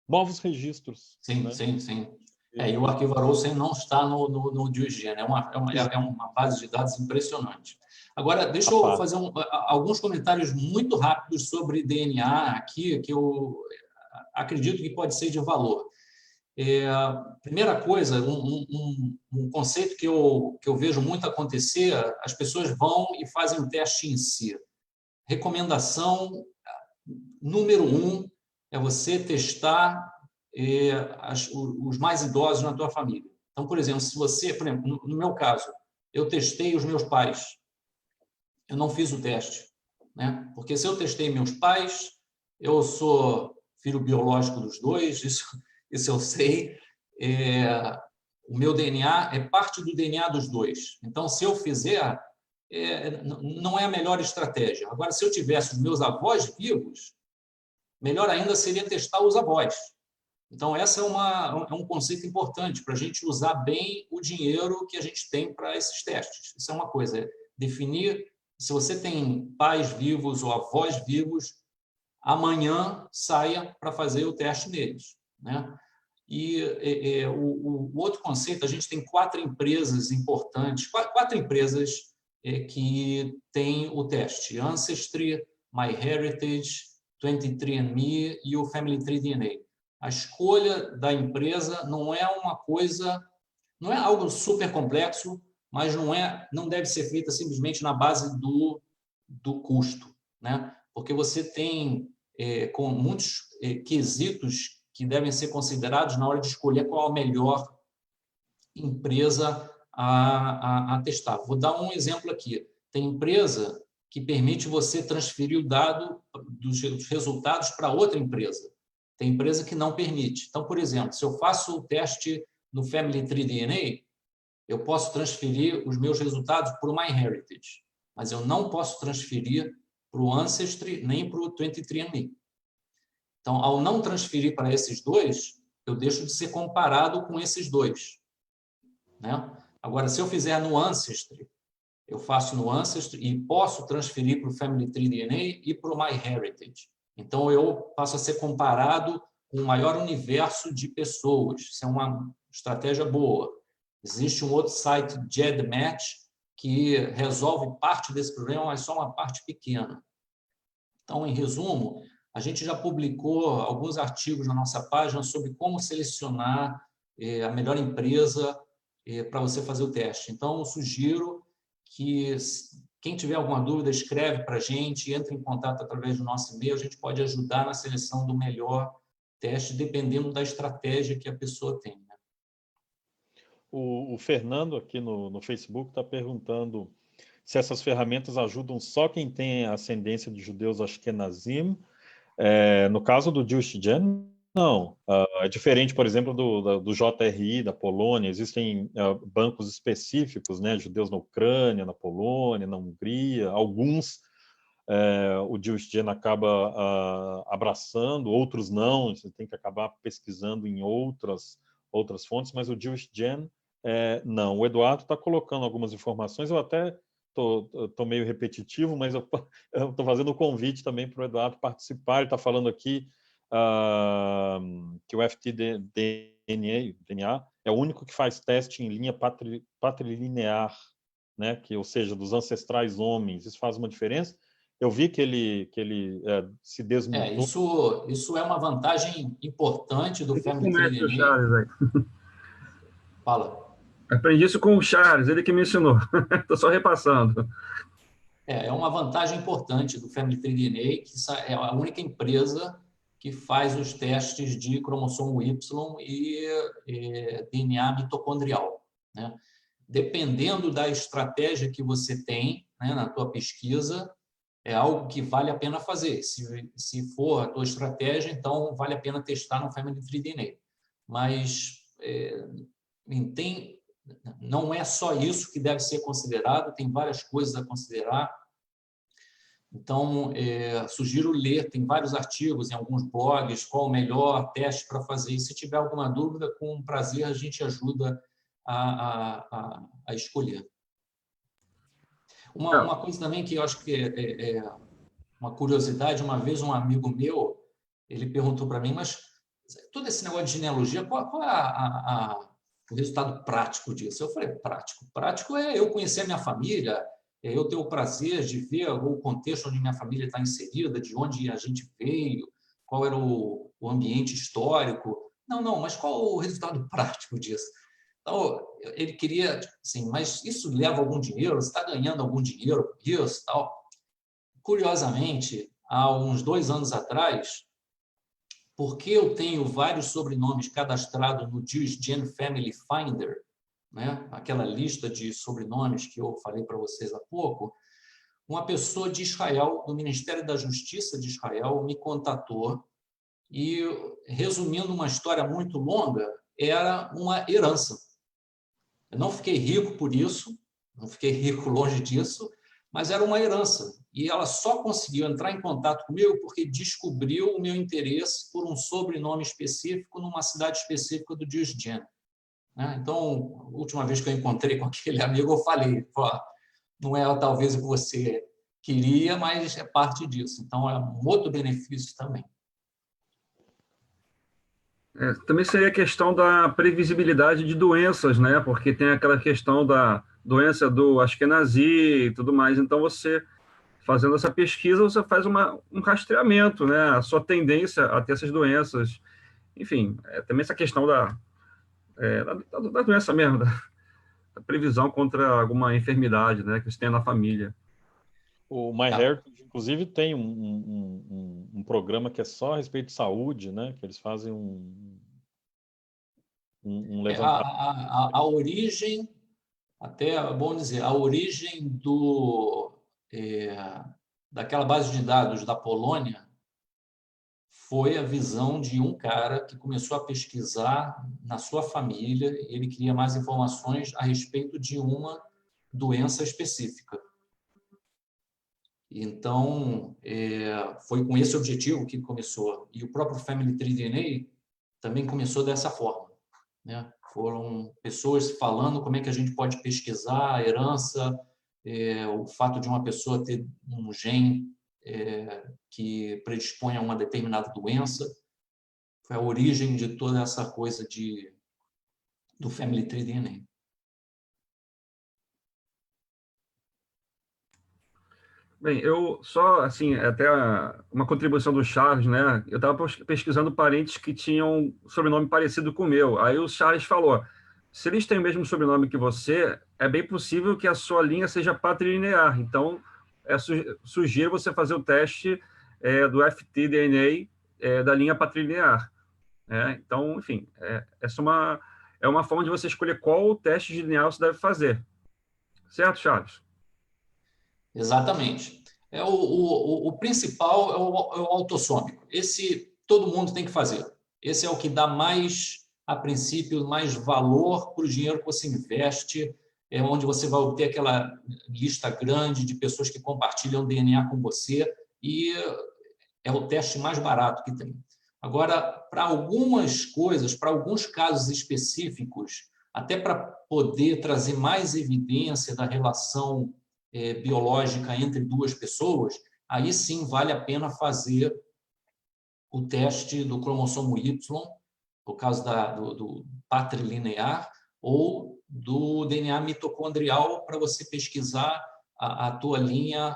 novos registros. Sim, né? sim. E o arquivo Arousen não está no DigiGen, é uma base de dados impressionante. Agora, deixa eu fazer alguns comentários muito rápidos sobre DNA aqui, que eu acredito que pode ser de valor. Primeira coisa, um conceito que eu vejo muito acontecer, as pessoas vão e fazem o teste em si. Recomendação número 1 é você testar os mais idosos na tua família. Então, por exemplo, no meu caso, eu testei os meus pais. Eu não fiz o teste, né? Porque se eu testei meus pais, eu sou filho biológico dos dois, isso eu sei. O meu DNA é parte do DNA dos dois. Então, se eu fizer, não é a melhor estratégia. Agora, se eu tivesse os meus avós vivos, melhor ainda seria testar os avós. Então, esse é um conceito importante para a gente usar bem o dinheiro que a gente tem para esses testes. Isso é uma coisa, definir se você tem pais vivos ou avós vivos, amanhã saia para fazer o teste neles. Né? E o outro conceito, a gente tem 4 empresas importantes, 4 empresas que têm o teste: Ancestry, MyHeritage, 23andMe e o Family Tree DNA. A escolha da empresa não é uma coisa, não é algo super complexo, mas não deve ser feita simplesmente na base do custo, né? Porque você tem com muitos quesitos que devem ser considerados na hora de escolher qual a melhor empresa a testar. Vou dar um exemplo aqui. Tem empresa que permite você transferir o dado dos resultados para outra empresa. Tem empresa que não permite. Então, por exemplo, se eu faço o teste no Family Tree DNA, eu posso transferir os meus resultados para o MyHeritage, mas eu não posso transferir para o Ancestry nem para o 23andMe. Então, ao não transferir para esses dois, eu deixo de ser comparado com esses dois, né? Agora, se eu fizer no Ancestry, eu faço no Ancestry e posso transferir para o Family Tree DNA e para o MyHeritage. Então, eu passo a ser comparado com o maior universo de pessoas. Isso é uma estratégia boa. Existe um outro site, GEDmatch, que resolve parte desse problema, mas só uma parte pequena. Então, em resumo, a gente já publicou alguns artigos na nossa página sobre como selecionar a melhor empresa para você fazer o teste. Então, eu sugiro que quem tiver alguma dúvida, escreve para a gente, entre em contato através do nosso e-mail, a gente pode ajudar na seleção do melhor teste, dependendo da estratégia que a pessoa tem. Né? O Fernando aqui no Facebook está perguntando se essas ferramentas ajudam só quem tem ascendência de judeus Ashkenazim. No caso do JewishGen, não. É diferente, por exemplo, do JRI, da Polônia. Existem bancos específicos, né, judeus na Ucrânia, na Polônia, na Hungria. Alguns o JewishGen acaba abraçando, outros não. Você tem que acabar pesquisando em outras fontes, mas o JewishGen, não. O Eduardo está colocando algumas informações, eu até estou meio repetitivo, mas eu estou fazendo o convite também para o Eduardo participar. Ele está falando aqui que o FTDNA é o único que faz teste em linha patrilinear, né? Ou seja, dos ancestrais homens. Isso faz uma diferença? Eu vi que ele se desmutou. Isso é uma vantagem importante do Family Tree Comece o DNA. Charles aí. Fala. Aprendi isso com o Charles, ele que me ensinou. Estou só repassando. É uma vantagem importante do Family Tree DNA, que é a única empresa que faz os testes de cromossomo Y e DNA mitocondrial. Né? Dependendo da estratégia que você tem, né, na tua pesquisa, é algo que vale a pena fazer. Se for a tua estratégia, então vale a pena testar no Family Tree DNA. Mas não é só isso que deve ser considerado, tem várias coisas a considerar. Então, sugiro ler, tem vários artigos em alguns blogs, qual o melhor teste para fazer. E se tiver alguma dúvida, com prazer a gente ajuda a escolher. Uma coisa também que eu acho que é uma curiosidade, uma vez um amigo meu, ele perguntou para mim, mas todo esse negócio de genealogia, qual é o resultado prático disso? Eu falei, prático. Prático é eu conhecer a minha família, eu ter o prazer de ver o contexto onde minha família está inserida, de onde a gente veio, qual era o ambiente histórico. Não, mas qual o resultado prático disso? Então, ele queria, assim, mas isso leva algum dinheiro? Você está ganhando algum dinheiro com isso? Tal. Curiosamente, há uns 2 anos atrás, porque eu tenho vários sobrenomes cadastrados no JewishGen Family Finder, né? Aquela lista de sobrenomes que eu falei para vocês há pouco, uma pessoa de Israel, do Ministério da Justiça de Israel, me contatou e, resumindo uma história muito longa, era uma herança. Eu não fiquei rico por isso, não fiquei rico longe disso, mas era uma herança. E ela só conseguiu entrar em contato comigo porque descobriu o meu interesse por um sobrenome específico numa cidade específica do JewishGen. Então, a última vez que eu encontrei com aquele amigo, eu falei, não é talvez o que você queria, mas é parte disso. Então, é um outro benefício também. Também seria a questão da previsibilidade de doenças, né? Porque tem aquela questão da doença do Ashkenazi e tudo mais. Então, você, fazendo essa pesquisa, você faz um rastreamento, né? A sua tendência a ter essas doenças. Enfim, também essa questão da doença mesmo, da previsão contra alguma enfermidade, né? Que você tem na família. O MyHeritage, inclusive, tem um programa que é só a respeito de saúde, né? Que eles fazem um levantamento. A origem, até é bom dizer, a origem daquela base de dados da Polônia foi a visão de um cara que começou a pesquisar na sua família, ele queria mais informações a respeito de uma doença específica. Então, foi com esse objetivo que começou. E o próprio Family Tree DNA também começou dessa forma, né? Foram pessoas falando como é que a gente pode pesquisar a herança, o fato de uma pessoa ter um gene que predispõe a uma determinada doença. Foi a origem de toda essa coisa do Family Tree DNA. Bem, eu só, assim, até uma contribuição do Charles, né? Eu estava pesquisando parentes que tinham sobrenome parecido com o meu. Aí o Charles falou: se eles têm o mesmo sobrenome que você, é bem possível que a sua linha seja patrilinear. Então, sugiro você fazer o teste do FT-DNA da linha patrilinear. Então, enfim, essa é uma forma de você escolher qual teste de DNA você deve fazer. Certo, Charles? Exatamente. O principal é o autossômico. Esse todo mundo tem que fazer. Esse é o que dá mais, a princípio, mais valor para o dinheiro que você investe, é onde você vai obter aquela lista grande de pessoas que compartilham DNA com você e é o teste mais barato que tem. Agora, para algumas coisas, para alguns casos específicos, até para poder trazer mais evidência da relação biológica entre duas pessoas, aí sim vale a pena fazer o teste do cromossomo Y, no caso do patrilinear, ou do DNA mitocondrial, para você pesquisar a tua linha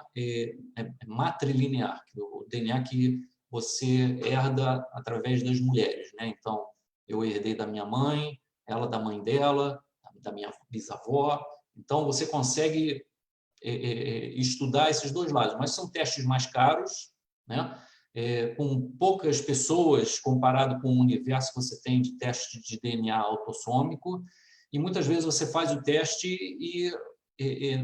matrilinear, o DNA que você herda através das mulheres, né? Então, eu herdei da minha mãe, ela da mãe dela, da minha bisavó. Então, você consegue estudar esses dois lados, mas são testes mais caros, né? Com poucas pessoas comparado com o universo que você tem de teste de DNA autossômico, e muitas vezes você faz o teste e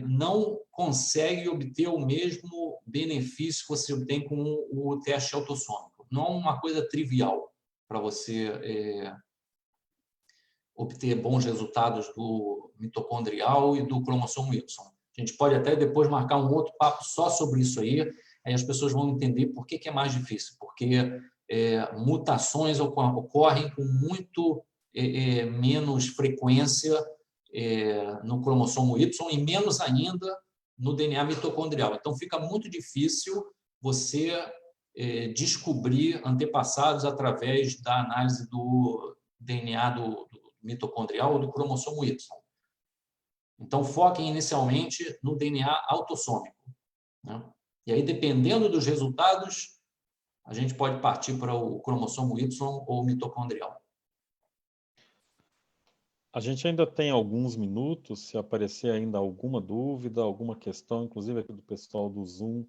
não consegue obter o mesmo benefício que você obtém com o teste autossômico. Não é uma coisa trivial para você obter bons resultados do mitocondrial e do cromossomo Y. A gente pode até depois marcar um outro papo só sobre isso aí as pessoas vão entender por que é mais difícil, porque mutações ocorrem com muito menos frequência no cromossomo Y e menos ainda no DNA mitocondrial. Então, fica muito difícil você descobrir antepassados através da análise do DNA do mitocondrial ou do cromossomo Y. Então, foquem inicialmente no DNA autossômico, né? E aí, dependendo dos resultados, a gente pode partir para o cromossomo Y ou mitocondrial. A gente ainda tem alguns minutos, se aparecer ainda alguma dúvida, alguma questão, inclusive aqui do pessoal do Zoom,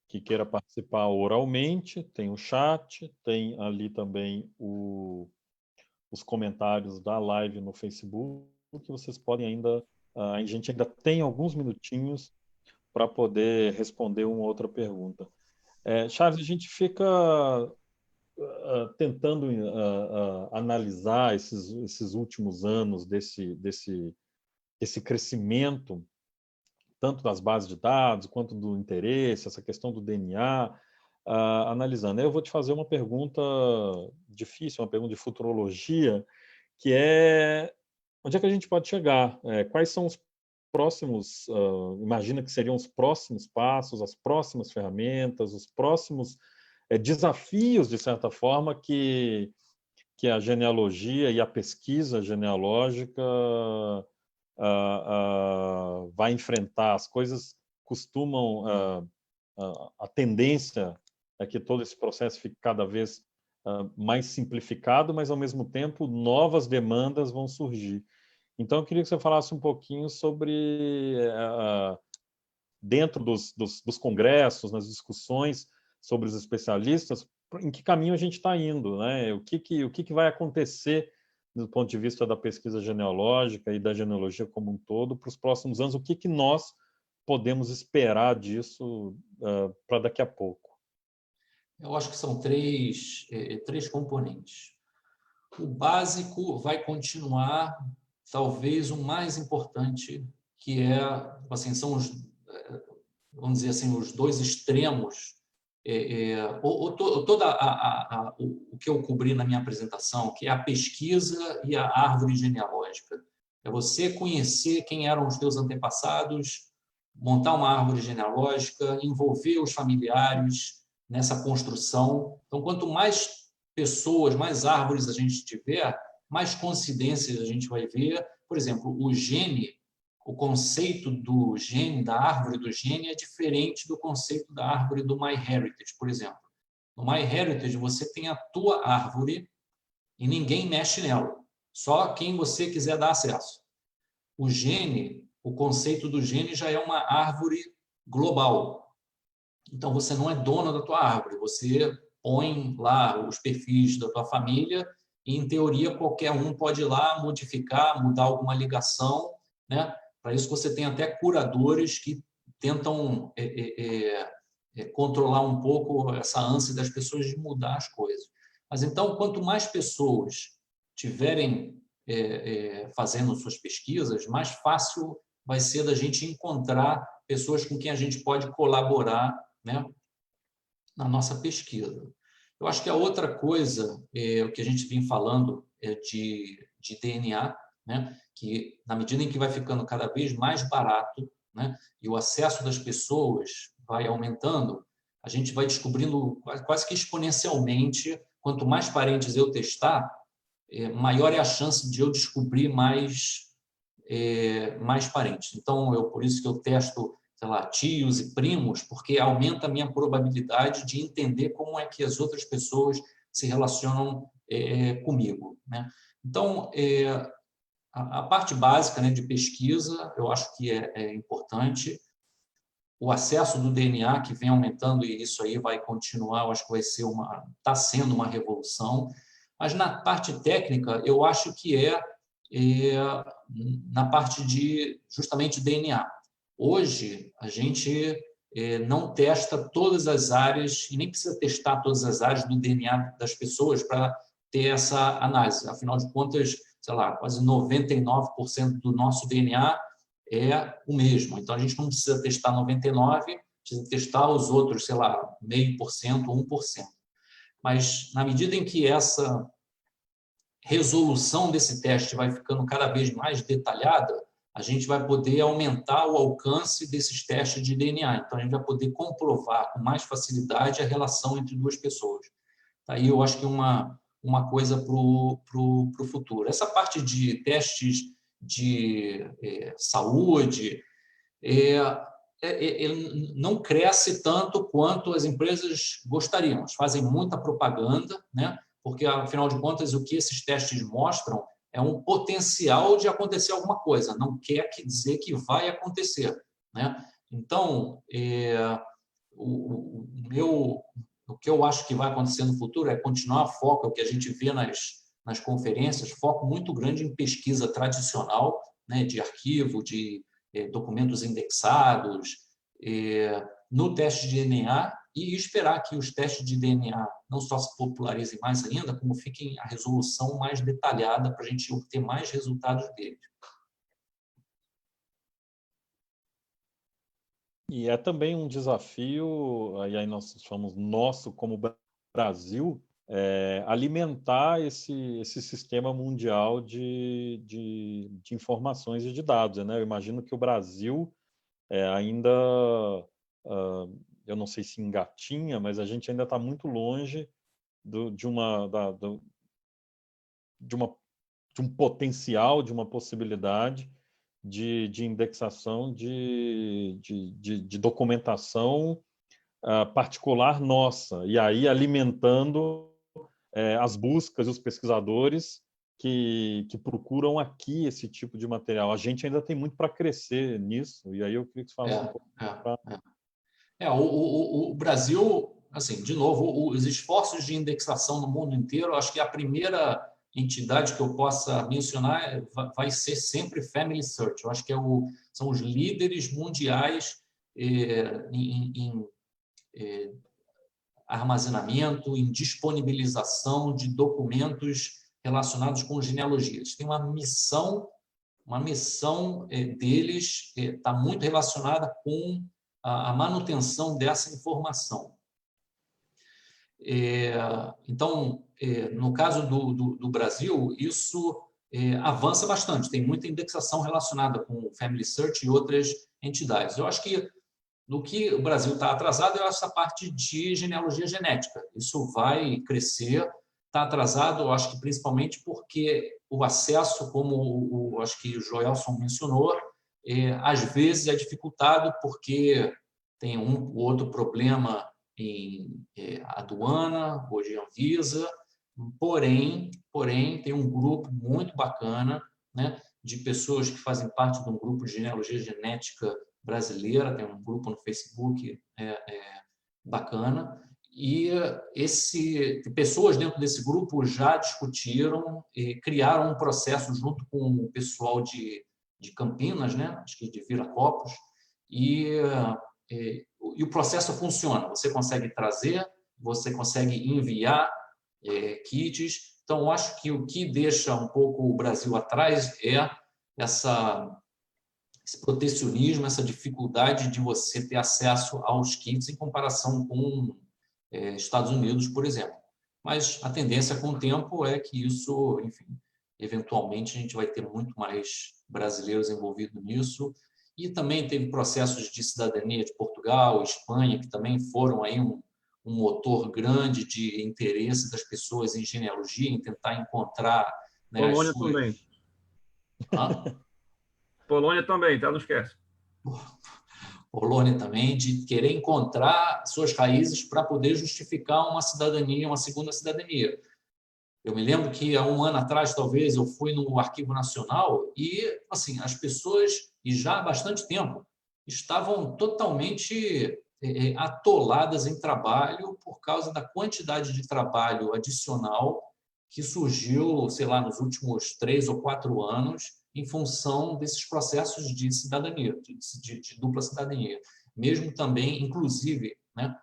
que queira participar oralmente, tem o chat, tem ali também os comentários da live no Facebook, que vocês podem ainda, a gente ainda tem alguns minutinhos para poder responder uma outra pergunta. Charles, a gente fica tentando analisar esses últimos anos desse crescimento, tanto das bases de dados, quanto do interesse, essa questão do DNA, analisando. Eu vou te fazer uma pergunta difícil, uma pergunta de futurologia, que é onde é que a gente pode chegar? Quais são os próximos, imagina que seriam os próximos passos, as próximas ferramentas, os próximos desafios, de certa forma, que a genealogia e a pesquisa genealógica vai enfrentar. As coisas costumam, a tendência é que todo esse processo fique cada vez mais simplificado, mas, ao mesmo tempo, novas demandas vão surgir. Então, eu queria que você falasse um pouquinho sobre, dentro dos congressos, nas discussões sobre os especialistas, em que caminho a gente está indo, né? O que vai acontecer do ponto de vista da pesquisa genealógica e da genealogia como um todo para os próximos anos, o que nós podemos esperar disso para daqui a pouco? Eu acho que são três componentes. O básico vai continuar, talvez, o mais importante, que é, assim, são os, vamos dizer assim, os dois extremos, o que eu cobri na minha apresentação, que é a pesquisa e a árvore genealógica. É você conhecer quem eram os teus antepassados, montar uma árvore genealógica, envolver os familiares nessa construção. Então, quanto mais pessoas, mais árvores a gente tiver, mais coincidências a gente vai ver. Por exemplo, o gene, o conceito do gene, da árvore do gene, é diferente do conceito da árvore do MyHeritage, por exemplo. No MyHeritage, você tem a tua árvore e ninguém mexe nela, só quem você quiser dar acesso. O gene, o conceito do gene já é uma árvore global. Então, você não é dono da tua árvore, você põe lá os perfis da tua família e, em teoria, qualquer um pode ir lá modificar, mudar alguma ligação, né? Para isso, você tem até curadores que tentam controlar um pouco essa ânsia das pessoas de mudar as coisas. Mas, então, quanto mais pessoas tiverem fazendo suas pesquisas, mais fácil vai ser da gente encontrar pessoas com quem a gente pode colaborar, né, na nossa pesquisa. Eu acho que a outra coisa, o que a gente vem falando de DNA, né, que na medida em que vai ficando cada vez mais barato, né, e o acesso das pessoas vai aumentando, a gente vai descobrindo quase que exponencialmente, quanto mais parentes eu testar, maior é a chance de eu descobrir mais parentes. Então, por isso que eu testo, sei lá, tios e primos, porque aumenta a minha probabilidade de entender como é que as outras pessoas se relacionam comigo, né? Então, a parte básica, né, de pesquisa, eu acho que é importante. O acesso do DNA, que vem aumentando, e isso aí vai continuar, eu acho que está sendo uma revolução. Mas na parte técnica, eu acho que na parte de justamente DNA. Hoje, a gente não testa todas as áreas, e nem precisa testar todas as áreas do DNA das pessoas para ter essa análise. Afinal de contas, sei lá, quase 99% do nosso DNA é o mesmo. Então, a gente não precisa testar 99%, precisa testar os outros, sei lá, 0,5%, 1%. Mas, na medida em que essa resolução desse teste vai ficando cada vez mais detalhada, a gente vai poder aumentar o alcance desses testes de DNA. Então, a gente vai poder comprovar com mais facilidade a relação entre duas pessoas. Aí eu acho que uma coisa para o futuro. Essa parte de testes de saúde não cresce tanto quanto as empresas gostariam. Elas fazem muita propaganda, né? Porque, afinal de contas, o que esses testes mostram é um potencial de acontecer alguma coisa, não quer dizer que vai acontecer, né? Então, o que eu acho que vai acontecer no futuro é continuar foco, é o que a gente vê nas conferências, foco muito grande em pesquisa tradicional, né, de arquivo, de documentos indexados, no teste de DNA, e esperar que os testes de DNA não só se popularizem mais ainda, como fiquem a resolução mais detalhada para a gente obter mais resultados deles. E é também um desafio, aí nós somos nosso como Brasil, alimentar esse sistema mundial de informações e de dados, né? Eu imagino que o Brasil ainda, eu não sei se engatinha, mas a gente ainda está muito longe de um potencial, de uma possibilidade de indexação de documentação particular nossa, e aí alimentando as buscas e os pesquisadores que procuram aqui esse tipo de material. A gente ainda tem muito para crescer nisso, e aí eu queria que você falasse um pouco. O Brasil, assim, de novo, os esforços de indexação no mundo inteiro, acho que a primeira entidade que eu possa mencionar vai ser sempre Family Search. Eu acho que são os líderes mundiais em armazenamento, em disponibilização de documentos relacionados com genealogia. Eles têm uma missão deles está muito relacionada com a manutenção dessa informação. Então, no caso do Brasil, isso avança bastante, tem muita indexação relacionada com o Family Search e outras entidades. Eu acho que no que o Brasil está atrasado é essa parte de genealogia genética. Isso vai crescer, está atrasado, eu acho que principalmente porque o acesso, como acho que o Joelson mencionou, às vezes é dificultado porque tem outro problema em aduana, hoje em Anvisa, porém tem um grupo muito bacana, né, de pessoas que fazem parte de um grupo de genealogia genética brasileira, tem um grupo no Facebook bacana, e pessoas dentro desse grupo já discutiram e criaram um processo junto com o pessoal de Campinas, né, acho que de Viracopos, e o processo funciona. Você consegue trazer, você consegue enviar kits. Então, eu acho que o que deixa um pouco o Brasil atrás é esse protecionismo, essa dificuldade de você ter acesso aos kits em comparação com Estados Unidos, por exemplo. Mas a tendência com o tempo é que isso, enfim, eventualmente a gente vai ter muito mais brasileiros envolvidos nisso. E também teve processos de cidadania de Portugal, Espanha, que também foram aí um motor grande de interesse das pessoas em genealogia, em tentar encontrar, né, Polônia também. Polônia também, tá? Não esquece. Polônia também, de querer encontrar suas raízes para poder justificar uma cidadania, uma segunda cidadania. Eu me lembro que há um ano atrás, talvez, eu fui no Arquivo Nacional e, assim, as pessoas, e já há bastante tempo, estavam totalmente atoladas em trabalho por causa da quantidade de trabalho adicional que surgiu, sei lá, nos últimos 3 ou 4 anos, em função desses processos de cidadania, de dupla cidadania. Mesmo também, inclusive, né,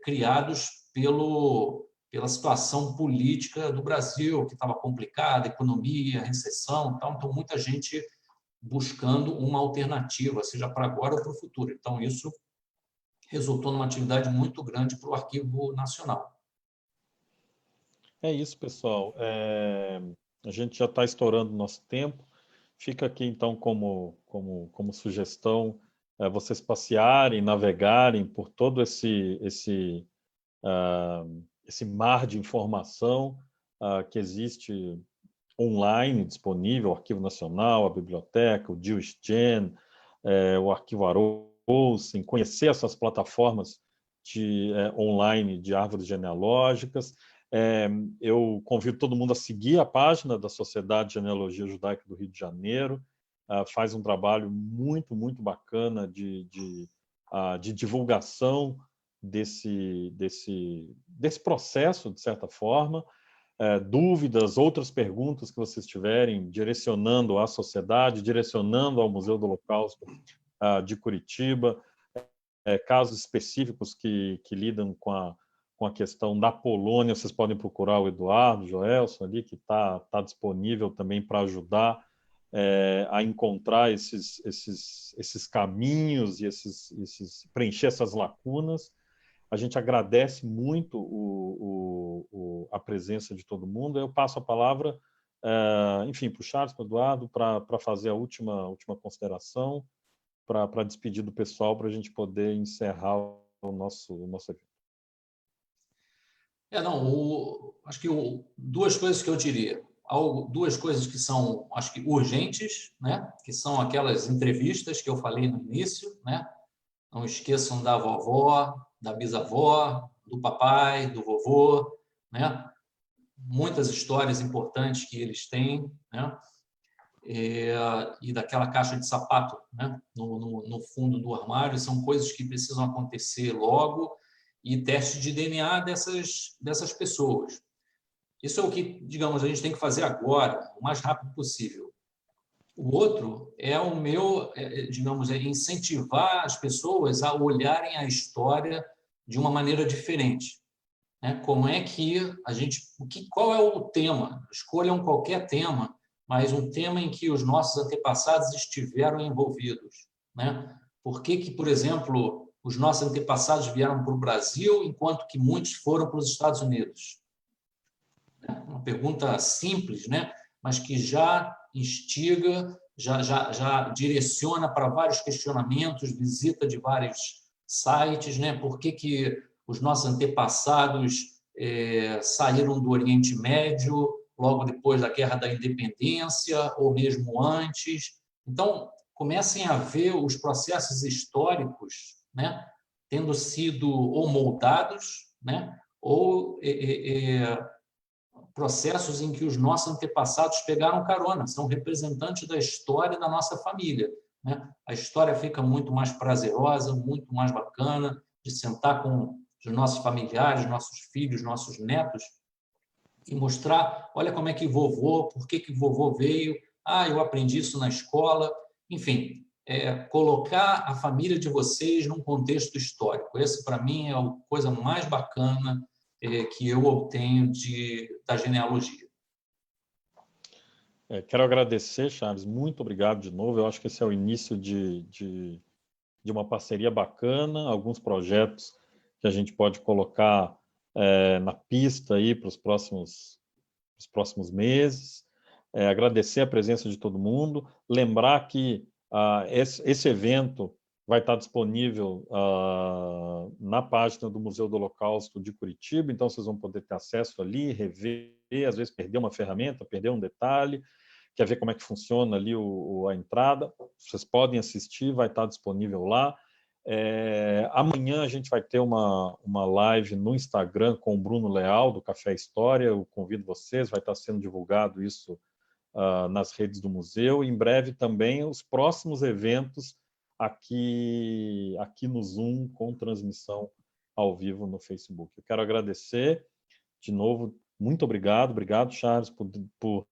criados pela situação política do Brasil, que estava complicada, economia, recessão, tal. Então, muita gente buscando uma alternativa, seja para agora ou para o futuro. Então, isso resultou numa atividade muito grande para o Arquivo Nacional. É isso, pessoal. A gente já está estourando nosso tempo. Fica aqui, então, como sugestão, vocês passearem, navegarem por todo esse mar de informação que existe online, disponível, o Arquivo Nacional, a Biblioteca, o JewishGen, o Arquivo Arousen, conhecer essas plataformas online de árvores genealógicas. Eu convido todo mundo a seguir a página da Sociedade de Genealogia Judaica do Rio de Janeiro. Faz um trabalho muito, muito bacana de divulgação desse processo, de certa forma. Dúvidas, outras perguntas que vocês tiverem, direcionando à sociedade, direcionando ao Museu do Holocausto de Curitiba, casos específicos que lidam com a questão da Polônia, vocês podem procurar o Eduardo, o Joelson ali, que está disponível também para ajudar a encontrar esses caminhos e preencher essas lacunas. A gente agradece muito a presença de todo mundo. Eu passo a palavra, enfim, para o Charles, para o Eduardo, para fazer a última consideração, para despedir do pessoal, para a gente poder encerrar o nosso evento. Acho que duas coisas que eu diria. Duas coisas que são, acho que, urgentes, né? Que são aquelas entrevistas que eu falei no início, né? Não esqueçam da vovó, da bisavó, do papai, do vovô, né? Muitas histórias importantes que eles têm, né? E daquela caixa de sapato, né? no fundo do armário, são coisas que precisam acontecer logo, e teste de DNA dessas pessoas. Isso é o que, digamos, a gente tem que fazer agora, o mais rápido possível. O outro é o meu, digamos, incentivar as pessoas a olharem a história de uma maneira diferente. Né? Como é que a gente... qual é o tema? Escolham qualquer tema, mas um tema em que os nossos antepassados estiveram envolvidos. Né? Por que, por exemplo, os nossos antepassados vieram para o Brasil, enquanto que muitos foram para os Estados Unidos? Uma pergunta simples, né? Mas que já instiga, já direciona para vários questionamentos, visita de vários sites, né? Por que os nossos antepassados saíram do Oriente Médio logo depois da Guerra da Independência, ou mesmo antes? Então, comecem a ver os processos históricos, né? Tendo sido ou moldados, né? Ou processos em que os nossos antepassados pegaram carona, são representantes da história da nossa família. Né? A história fica muito mais prazerosa, muito mais bacana, de sentar com os nossos familiares, nossos filhos, nossos netos, e mostrar, olha como é que vovô, por que vovô veio, eu aprendi isso na escola, enfim, colocar a família de vocês num contexto histórico. Esse, para mim, é a coisa mais bacana que eu obtenho da genealogia. Quero agradecer, Charles, muito obrigado de novo. Eu acho que esse é o início de uma parceria bacana, alguns projetos que a gente pode colocar na pista aí para os próximos meses. Agradecer a presença de todo mundo. Lembrar que esse evento vai estar disponível na página do Museu do Holocausto de Curitiba, então vocês vão poder ter acesso ali, rever, às vezes perder uma ferramenta, perder um detalhe, quer ver como é que funciona ali a entrada, vocês podem assistir, vai estar disponível lá. Amanhã a gente vai ter uma live no Instagram com o Bruno Leal, do Café História, eu convido vocês, vai estar sendo divulgado isso nas redes do museu, e em breve também os próximos eventos aqui no Zoom, com transmissão ao vivo no Facebook. Eu quero agradecer, de novo, muito obrigado, Charles, por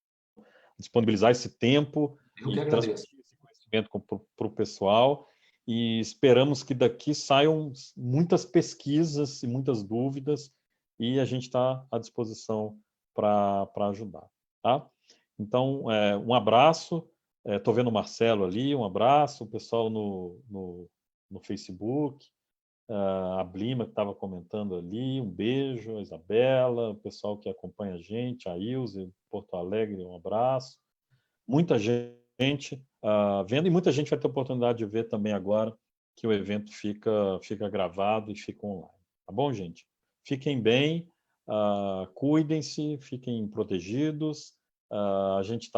disponibilizar esse tempo e transmitir esse conhecimento para o pessoal, e esperamos que daqui saiam muitas pesquisas e muitas dúvidas, e a gente está à disposição para ajudar. Tá? Então, um abraço. Estou vendo o Marcelo ali, um abraço, o pessoal no Facebook, a Blima que estava comentando ali, um beijo, a Isabela, o pessoal que acompanha a gente, a Ilse, Porto Alegre, um abraço. Muita gente vendo, e muita gente vai ter a oportunidade de ver também agora que o evento fica gravado e fica online. Tá bom, gente? Fiquem bem, cuidem-se, fiquem protegidos. A gente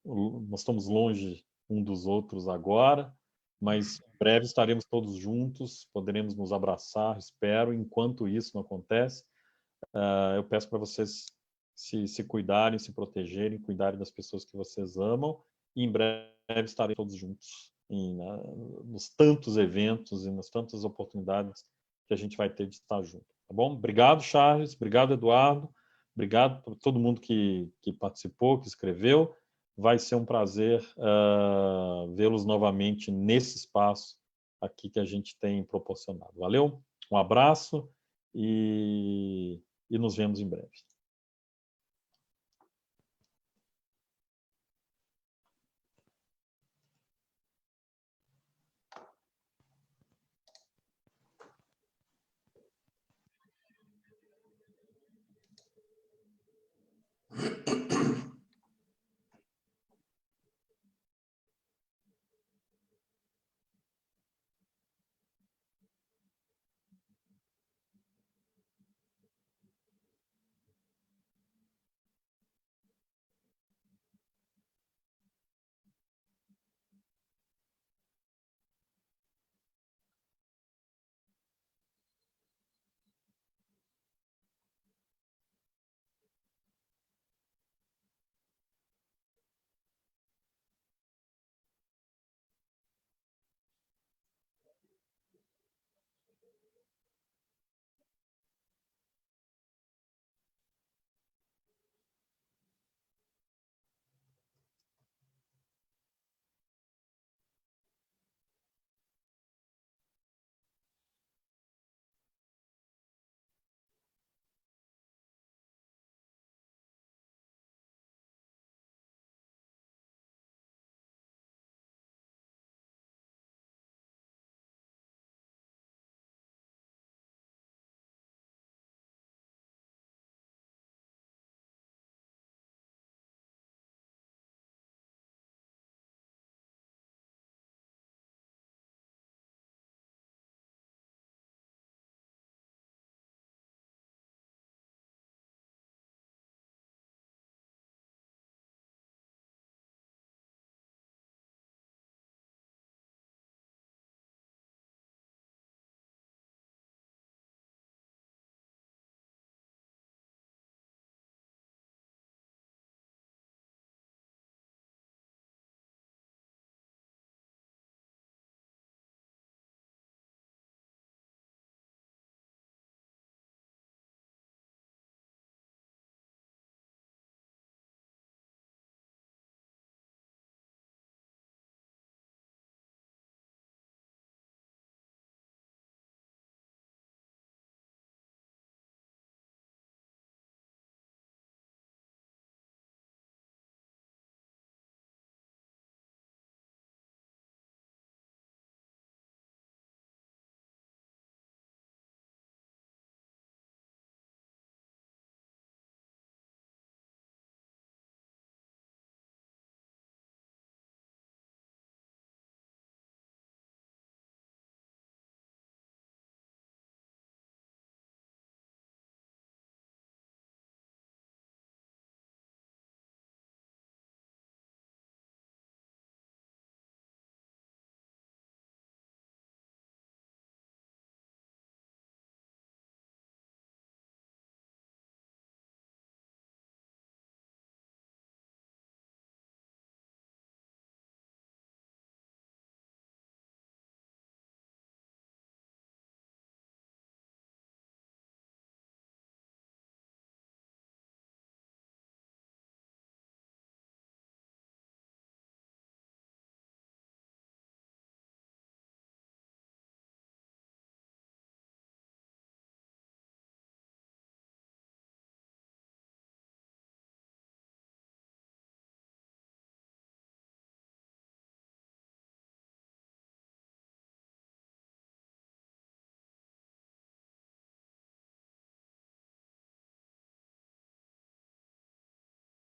nós estamos longe um dos outros agora, mas em breve estaremos todos juntos, poderemos nos abraçar, espero. Enquanto isso não acontece, eu peço para vocês se cuidarem, se protegerem, cuidarem das pessoas que vocês amam, e em breve estaremos todos juntos nos tantos eventos e nas tantas oportunidades que a gente vai ter de estar junto. Tá bom? Obrigado, Charles, obrigado, Eduardo. Obrigado por todo mundo que participou, que escreveu. Vai ser um prazer vê-los novamente nesse espaço aqui que a gente tem proporcionado. Valeu? Um abraço e nos vemos em breve.